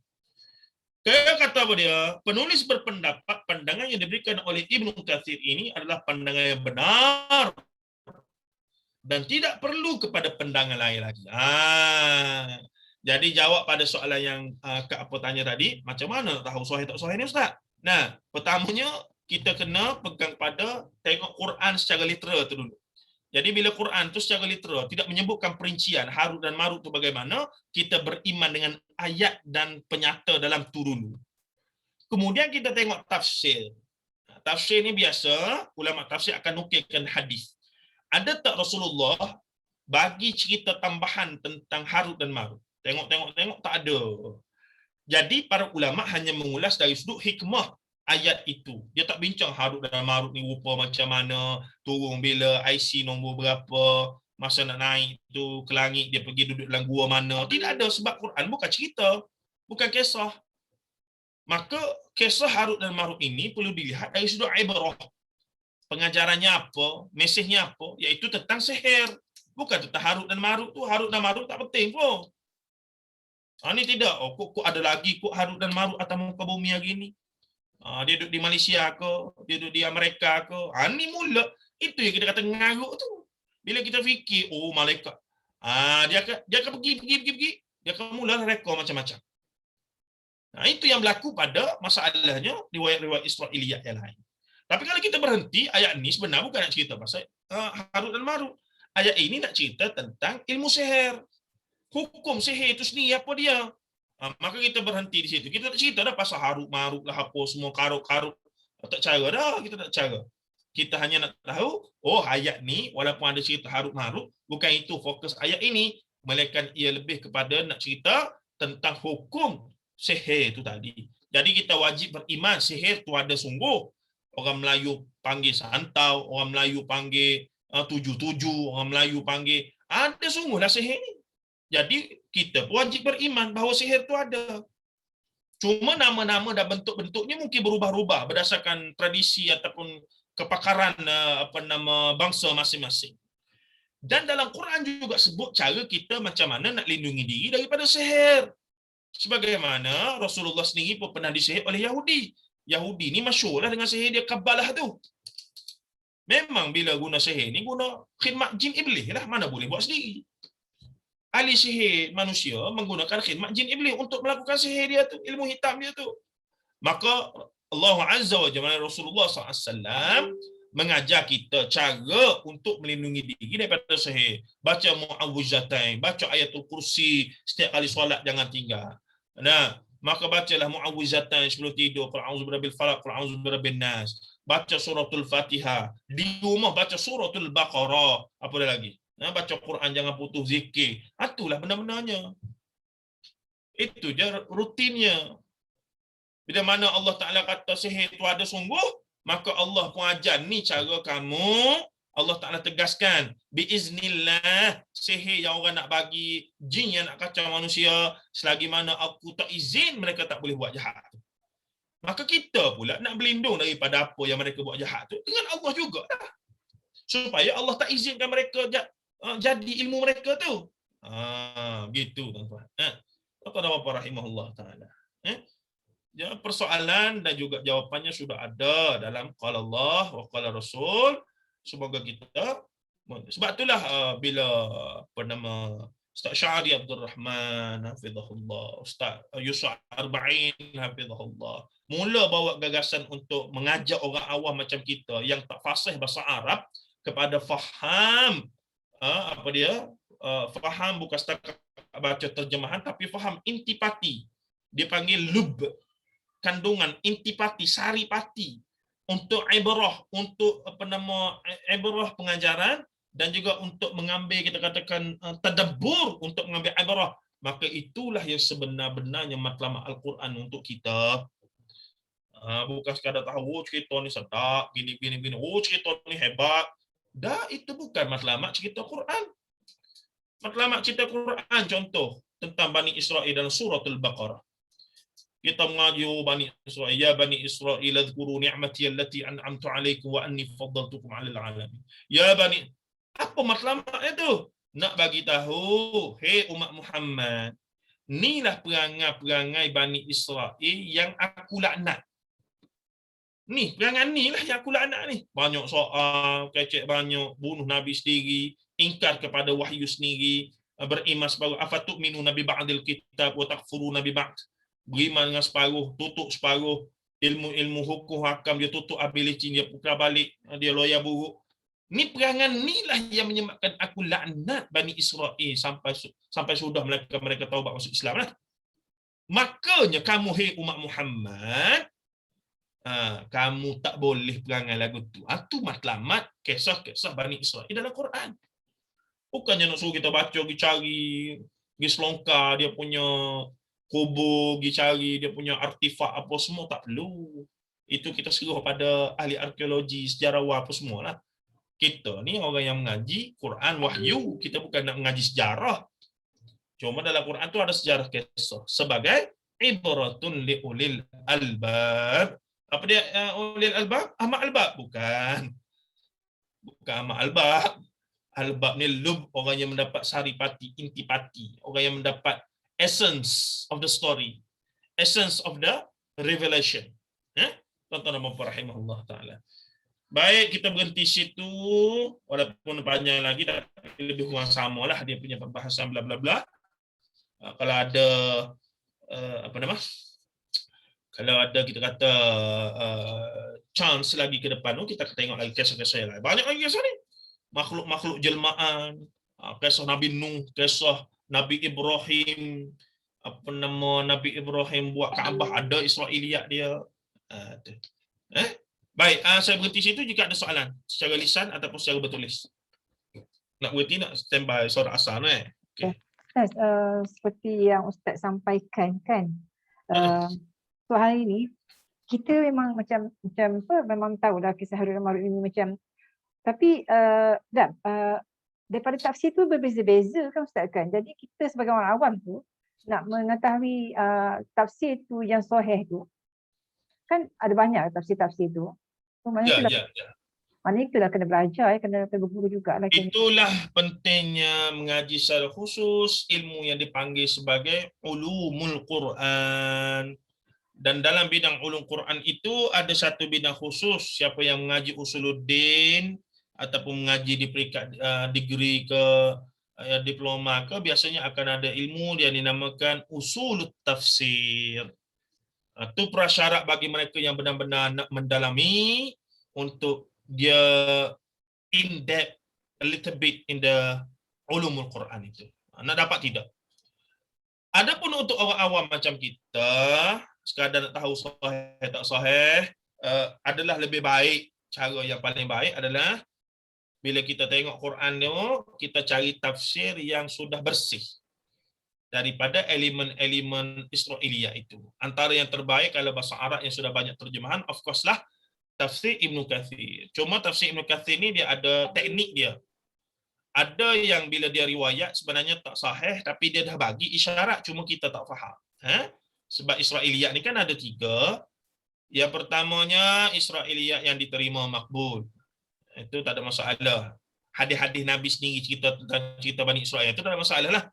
Dia kata apa dia? Penulis berpendapat pandangan yang diberikan oleh Ibn Katsir ini adalah pandangan yang benar dan tidak perlu kepada pandangan lain lagi. Jadi jawab pada soalan yang Kak apa tanya tadi, macam mana nak tahu sahih tak sahih ni Ustaz? Nah, pertamanya kita kena pegang pada tengok Quran secara literal tu dulu. Jadi bila Quran tu secara literal tidak menyebutkan perincian harut dan marut tu bagaimana, kita beriman dengan ayat dan penyata dalam tu dulu. Kemudian kita tengok tafsir. Tafsir ni biasa ulama tafsir akan nukilkan hadis. Ada tak Rasulullah bagi cerita tambahan tentang harut dan marut? Tengok tak ada. Jadi para ulama hanya mengulas dari sudut hikmah ayat itu. Dia tak bincang harut dan marut ni rupa macam mana, turun bila, IC nombor berapa, masa nak naik tu ke langit dia pergi duduk dalam gua mana. Tidak ada, sebab Quran bukan cerita, bukan kisah. Maka kisah harut dan marut ini perlu dilihat dari sudut ibrah. Pengajarannya apa, mesejnya apa, iaitu tentang sihir. Bukan tentang harut dan marut tu. Harut dan marut tak penting pun. Ini tidak. Kok ada lagi kok harut dan marut atas muka bumi hari ni. Dia duduk di Malaysia ke, dia duduk di Amerika ke. Ni mula. Itu yang kita kata ngaruk tu. Bila kita fikir, oh malaikat. Dia akan pergi. Dia akan mula rekod macam-macam. Itu yang berlaku pada masalahnya riwayat-riwayat Israiliyat yang lain. Tapi kalau kita berhenti, ayat ni sebenarnya bukan nak cerita pasal Harut dan Marut. Ayat ini nak cerita tentang ilmu sihir. Hukum sihir itu sendiri apa dia. Maka kita berhenti di situ. Kita tak cerita dah pasal Harut Marut lah apa semua karut-karut. Tak cara dah, kita tak cara. Kita hanya nak tahu, ayat ni walaupun ada cerita Harut Marut, bukan itu fokus ayat ini, melainkan ia lebih kepada nak cerita tentang hukum sihir itu tadi. Jadi kita wajib beriman sihir tu ada sungguh. Orang Melayu panggil santau, orang Melayu panggil 77, orang Melayu panggil ada sungguhlah sihir ni. Jadi kita pun wajib beriman bahawa sihir tu ada. Cuma nama-nama dan bentuk-bentuknya mungkin berubah-ubah berdasarkan tradisi ataupun kepakaran bangsa masing-masing. Dan dalam Quran juga sebut cara kita macam mana nak lindungi diri daripada sihir. Sebagaimana Rasulullah sendiri pun pernah disihir oleh Yahudi. Yahudi ni masyhurlah dengan sihir dia Kabalah tu. Memang bila guna sihir ni guna khidmat jin iblis lah, mana boleh buat sendiri. Ahli sihir manusia menggunakan khidmat jin iblis untuk melakukan sihir dia tu, ilmu hitam dia tu. Maka Allah Azza wa Jalla, Rasulullah SAW mengajar kita cara untuk melindungi diri daripada sihir. Baca mu'awwizatain, baca ayatul kursi setiap kali solat, jangan tinggal. Maka bacalah mu'awwizatain sebelum tidur, qul a'udzu birabbil falaq, qul a'udzu birabbin nas. Baca suratul Fatihah. Di rumah baca suratul Baqarah. Apa dah lagi? Baca Quran, jangan putus zikir. Itulah benar-benarnya. Itu je rutinnya. Bila mana Allah Ta'ala kata sihir itu ada sungguh, maka Allah pun ajar ni cara kamu. Allah Ta'ala tegaskan, biiznillah, sihir yang orang nak bagi, jin yang nak kacau manusia, selagi mana aku tak izin, mereka tak boleh buat jahat. Maka kita pula nak berlindung daripada apa yang mereka buat jahat tu dengan Allah juga dah. Supaya Allah tak izinkan mereka jadi ilmu mereka tu. Gitu tuan-tuan. Tuan-tuan rahimahullah ta'ala. Persoalan dan juga jawapannya sudah ada dalam qala Allah wa qala Rasul. Semoga kita, sebab itulah bila Ustaz Syari Abdul Rahman hafizahullah, Ustaz Yusuf Arba'in hafizahullah, mula bawa gagasan untuk mengajak orang awam macam kita yang tak fasih bahasa Arab kepada faham faham bukan setakat baca terjemahan, tapi faham intipati. Dia panggil lub, kandungan, intipati, saripati, untuk ibrah, untuk ibrah pengajaran, dan juga untuk mengambil, kita katakan tadabbur, untuk mengambil ibrah. Maka itulah yang sebenar-benarnya matlamat Al-Quran untuk kita. Bukan sekadar tahu cerita ni sedap, gini, cerita ni hebat. Dah, itu bukan matlamat cerita Quran. Matlamat cerita Quran, contoh tentang Bani Israel dalam surah Al-Baqarah. Kita mengaji Bani Israel, ya Bani Israel adhkuru ni'mati allati an'amtu 'alaikum wa anni faddaltukum 'alal 'alamin. Ya Bani, apa matlamat itu? Nak bagi tahu, hei umat Muhammad, inilah perangai-perangai Bani Israel yang aku laknat. Ni, perangai ni lah yang aku laknat ni. Banyak soal, kecek banyak, bunuh Nabi sendiri, ingkar kepada wahyu sendiri, beriman separuh, afatu'minu nabi ba'dil kitab wa takfuruna bi ba'd. Beriman dengan separuh, tutup separuh, ilmu hukum hakam dia tutup, habis licin dia pukul balik, dia loya buruk. Ni perangai ni lah yang menyebabkan aku laknat Bani Israel sampai sudah mereka taubat masuk Islam lah. Makanya kamu, hei umat Muhammad, kamu tak boleh perangai lagu tu. Itu matlamat kisah-kisah Bani Israel dalam Quran. Bukannya nak suruh kita baca, pergi cari, pergi selongkar dia punya kubur, pergi cari dia punya artifak apa semua, tak perlu. Itu kita seruh pada ahli arkeologi, sejarawan apa semualah. Kita ni orang yang mengaji Quran wahyu, kita bukan nak mengaji sejarah. Cuma dalam Quran tu ada sejarah kisah sebagai ibratun liulil albab. Apa dia ulil albab? Ahmad albab? Bukan Ahmad albab. Albab ni lub, orang yang mendapat saripati, intipati, orang yang mendapat essence of the story, essence of the revelation. Tuan-tuan dan puan rahimahullah taala. Baik, kita berhenti situ walaupun panjang lagi tapi lebih kurang samalah dia punya pembahasan bla bla bla. Kalau ada apa nama? Kalau ada kita kata chance lagi ke depan tu kita akan tengok lagi kisah-kisah yang lain. Banyak lagi kisah ni. Makhluk-makhluk jelmaan, kisah Nabi Nuh, kisah Nabi Ibrahim, apa nama Nabi Ibrahim buat Kaabah, ada Israiliyat dia. Tu. Baik, saya berhenti situ jika ada soalan secara lisan ataupun secara bertulis. Nak berhenti nak standby solat asar Okay. Ustaz, seperti yang Ustaz sampaikan kan, so hari ini kita memang macam apa, memang tahulah kisah Harun al-Marut ini macam, tapi daripada tafsir tu berbeza-beza kan Ustaz kan. Jadi kita sebagai orang awam tu nak mengetahui tafsir tu yang sahih tu kan ada banyak tafsir-tafsir tu. So, maknanya itulah kena belajar, kena berguru jugalah. Itulah pentingnya mengaji secara khusus ilmu yang dipanggil sebagai ulumul Quran. Dan dalam bidang ulum Quran itu ada satu bidang khusus. Siapa yang mengaji usuluddin ataupun mengaji di peringkat degree ke diploma ke, biasanya akan ada ilmu yang dinamakan usulut tafsir. Itu prasyarat bagi mereka yang benar-benar nak mendalami untuk dia in depth a little bit in the ulumul Quran itu. Nak dapat tidak? Adapun untuk orang awam macam kita, sekadar nak tahu sahih tak sahih, adalah lebih baik, cara yang paling baik adalah bila kita tengok Quran tu, kita cari tafsir yang sudah bersih daripada elemen-elemen Israiliyah itu. Antara yang terbaik kalau bahasa Arab yang sudah banyak terjemahan, of course lah, tafsir Ibnu Katsir. Cuma tafsir Ibnu Katsir ni dia ada teknik dia. Ada yang bila dia riwayat sebenarnya tak sahih tapi dia dah bagi isyarat cuma kita tak faham. Sebab Israiliyat ni kan ada 3. Yang pertamanya Israiliyat yang diterima makbul. Itu tak ada masalah. Hadis-hadis Nabi sendiri cerita tentang cerita Bani Israel itu tak ada masalah lah.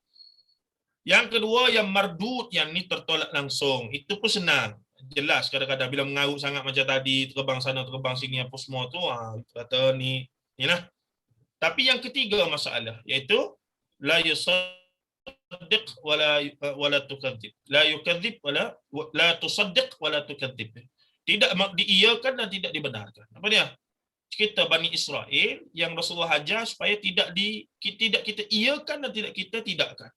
Yang kedua yang mardud, yang ni tertolak langsung. Itu pun senang. Jelas kadang-kadang bila mengarut sangat macam tadi, terbang sana terbang sini apa semua tu, kata ni lah. Tapi yang ketiga masalah iaitu la yusaddiq wala tukadzib. La yukadzib wala la tusaddiq wala tukadzib. Tidak diiyakan dan tidak dibenarkan. Apa dia? Cerita Bani Israel yang Rasulullah ajar supaya tidak kita iyakan dan tidak kita tidakkan.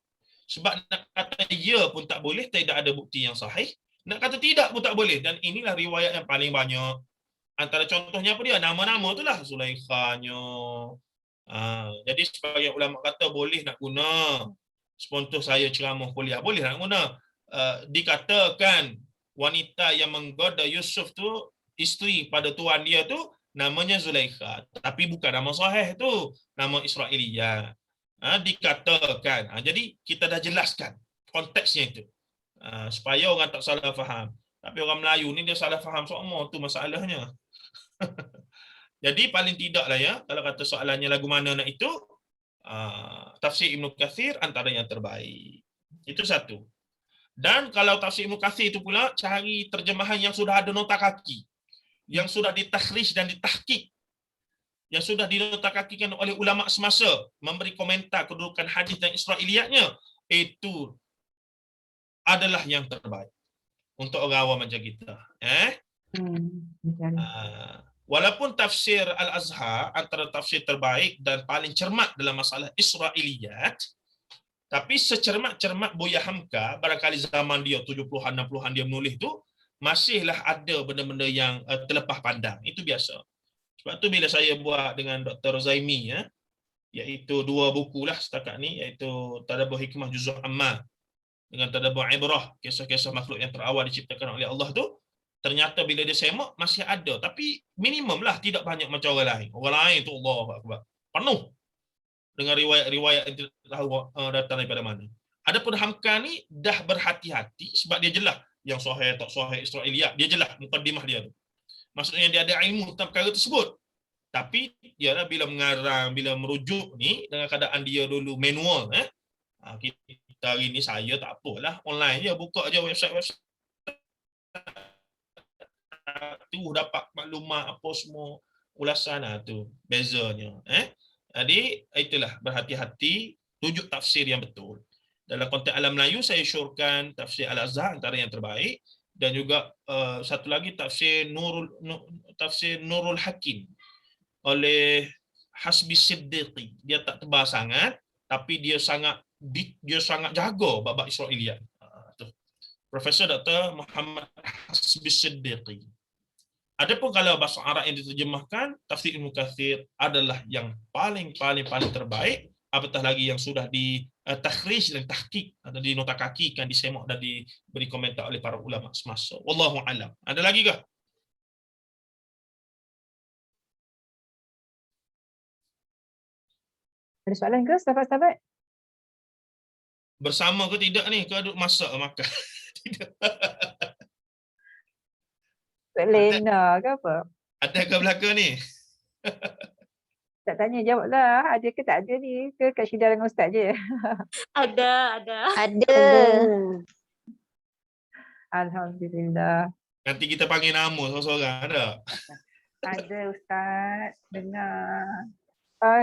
Sebab nak kata ya pun tak boleh, tidak ada bukti yang sahih. Nak kata tidak pun tak boleh. Dan inilah riwayat yang paling banyak. Antara contohnya apa dia? Nama-nama itulah Zulaikhanya. Jadi sebagai ulama kata boleh nak guna. Spontan saya ceramah kuliah boleh nak guna. Dikatakan wanita yang menggoda Yusuf tu isteri pada tuan dia tu namanya Zulaikha, tapi bukan nama sahih tu, nama Israiliyah. Dikatakan. Jadi kita dah jelaskan konteksnya itu. Supaya orang tak salah faham. Tapi orang Melayu ni dia salah faham semua, tu masalahnya. Jadi paling tidaklah ya, kalau kata soalannya lagu mana nak itu, tafsir Ibnu Katsir antara yang terbaik. Itu satu. Dan kalau tafsir Ibnu Katsir itu pula cari terjemahan yang sudah ada nota kaki, yang sudah ditakhrij dan ditahqiq, yang sudah dinota kakikan oleh ulama semasa, memberi komentar kedudukan hadis dan Israiliyatnya, itu adalah yang terbaik untuk orang awam macam kita. Walaupun tafsir Al-Azhar antara tafsir terbaik dan paling cermat dalam masalah Israiliyat, tapi secermat-cermat Buya Hamka, barangkali zaman dia 70-an 60-an dia menulis tu, masihlah ada benda-benda yang terlepas pandang. Itu biasa. Sebab tu bila saya buat dengan Dr. Zaimi, iaitu 2 buku lah setakat ni, iaitu Tadabbur Hikmah Juzul Amma dengan Tadabbur Ibrah, kisah-kisah makhluk yang terawal diciptakan oleh Allah tu, ternyata bila dia semak masih ada, tapi minimum lah, tidak banyak macam orang lain. Orang lain tu Allah Akbar, penuh dengan riwayat-riwayat yang tidak tahu datang daripada mana. Adapun Hamka ni dah berhati-hati sebab dia jelas yang sahih tak sahih Israiliyat, dia jelas mukadimah dia tu. Maksudnya dia ada ilmu tentang perkara tersebut. Tapi ialah bila mengarang, bila merujuk ni dengan keadaan dia dulu manual, kita hari ni saya tak apalah, online je, buka je website tu dapat maklumat apa semua ulasan tu bezanya. Jadi itulah berhati-hati tujuk tafsir yang betul. Dalam konteks alam Melayu saya syorkan tafsir Al-Azhar antara yang terbaik dan juga satu lagi tafsir Nurul Hakim oleh Hasbi Siddiqi. Dia tak tebal sangat tapi dia sangat jaga bab Israiliyat. Profesor Dr. Muhammad Hasbi Siddiqi. Adapun kalau bahasa Arab yang diterjemahkan, tafsir Ibnu Katsir adalah yang paling terbaik, apatah lagi yang sudah di takhrij dan tahqiq atau dinota kakikan, disemak dan diberi komentar oleh para ulama semasa. Wallahu alam. Ada lagi kah? Ada soalan ke sahabat-sahabat? Bersama ke tidak ni? Ke duduk masak makan? Tidak. Tak Lena ke apa? Ada ke belakang ni? Tak tanya jawab lah. Ada ke tak ada ni? Ke Kak Syida dengan Ustaz je? Ada. Ada. Alhamdulillah. Nanti kita panggil nama seorang-seorang. Ada? Ada Ustaz. Dengar.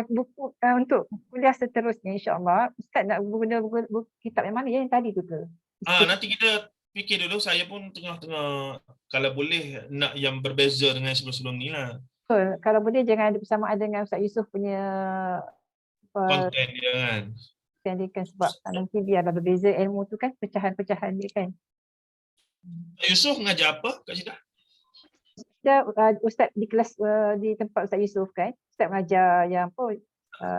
Buku untuk kuliah seterusnya insyaAllah. Ustaz nak guna buku kitab yang mana yang tadi tu ke? Nanti kita fikir dulu. Saya pun tengah-tengah kalau boleh nak yang berbeza dengan sebelum-sebelum ni lah. Betul. Kalau boleh jangan ada persamaan dengan Ustaz Yusof punya Konten dia kan. pendidikan sebab nanti biarlah berbeza ilmu tu kan pecahan-pecahan dia kan. Yusof mengajar apa Kak Syida? Ustaz di kelas di tempat Ustaz Yusof kan. Ustaz mengajar yang apa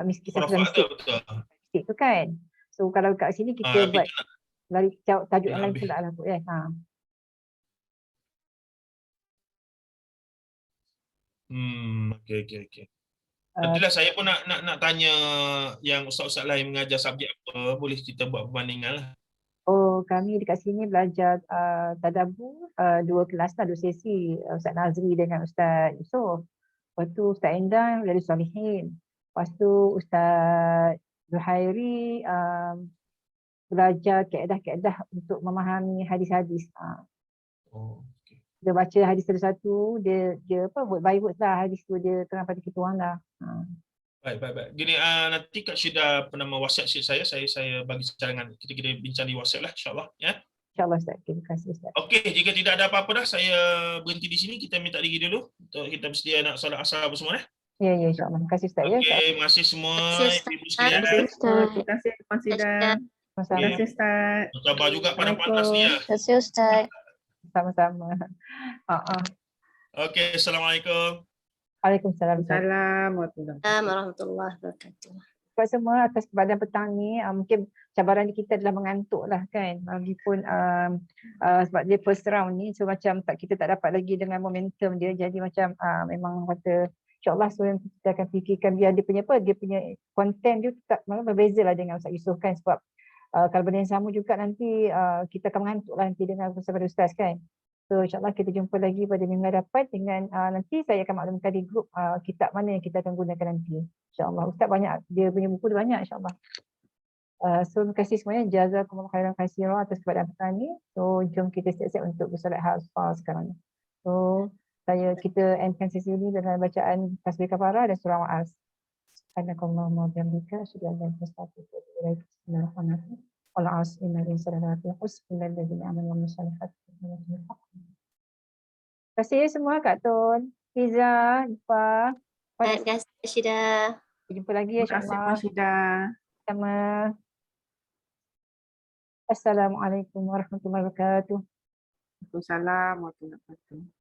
kisah Betul. mistik tu kan. So kalau kat sini kita buat Kita nak lari tajuk yang lain habis. pula lah tu kan. Okey. Nantilah saya pun nak tanya yang ustaz-ustaz lain mengajar subjek apa, boleh kita buat perbandingan lah. Oh, kami dekat sini belajar tadabbur 2 kelas lah, 2 sesi. Ustaz Nazri dengan Ustaz Yusof. Lepas tu Ustaz Endang dari Solihin. Lepas tu Ustaz Zuhairi belajar kaedah-kaedah untuk memahami hadis-hadis. Oh, okay. Dia baca hadis satu-satu, dia apa word by word lah hadis tu dia terang pada kita orang lah. Baik. Gini, nanti Kak Syida nama WhatsApp saya bagi cadangan. Kita bincang di WhatsApp lah insya-Allah ya. InsyaAllah Ustaz. Terima kasih Ustaz. Okey, jika tidak ada apa-apa dah saya berhenti di sini. Kita minta diri dulu untuk kita bersedia nak solat asar apa semua Ya insyaAllah. Terima kasih Ustaz ya. Okey, terima kasih semua ibu sekalian. Terima kasih Konsidan. Sama-sama. Terima kasih Ustaz. Apa khabar juga pada panas ni ya. Terima kasih Ustaz. Sama-sama. Okey, assalamualaikum. Waalaikumsalam. Ustaz. Assalamualaikum. Warahmatullahi wabarakatuh. Buat semua atas kebadan petang ni mungkin cabaran kita adalah mengantuk lah kan. Lagipun sebab dia first round ni so macam kita tak dapat lagi dengan momentum dia jadi macam memang kata insyaAllah so kita akan fikirkan biar dia punya konten dia tak berbeza lah dengan Ustaz Yusof kan sebab kalau benda yang sama juga nanti kita akan mengantuk lah nanti dengan Ustaz kan. So insyaAllah kita jumpa lagi pada minggu hadapan dengan nanti saya akan maklumkan di grup kitab mana yang kita akan gunakan nanti. InsyaAllah. Ustaz banyak, dia punya buku dia banyak insyaAllah. So terima kasih semuanya. Jazakumullah khairan katsira atas kebadan petang ni. So jom kita siap-siap untuk bersolat hafal sekarang ni. So kita endkan sesi ini dengan bacaan tasbih kafarah dan surah Ma'as. Subhanakallahumma wa bihamdika asyhadu an la ilaha illa anta astaghfiruka wa atubu ilaik. Bismillahirrahmanirrahim. Wal 'asri innal insana lafi khusr illa alladziina aamanu wa 'amilus shalihati. Terima kasih semua Kak Tun, Fiza, Ifa. Terima kasih Syida. Jumpa lagi Terima kasih insyaAllah. Konsidan. Sama. Assalamualaikum warahmatullahi wabarakatuh. Waalaikumsalam warahmatullahi wabarakatuh.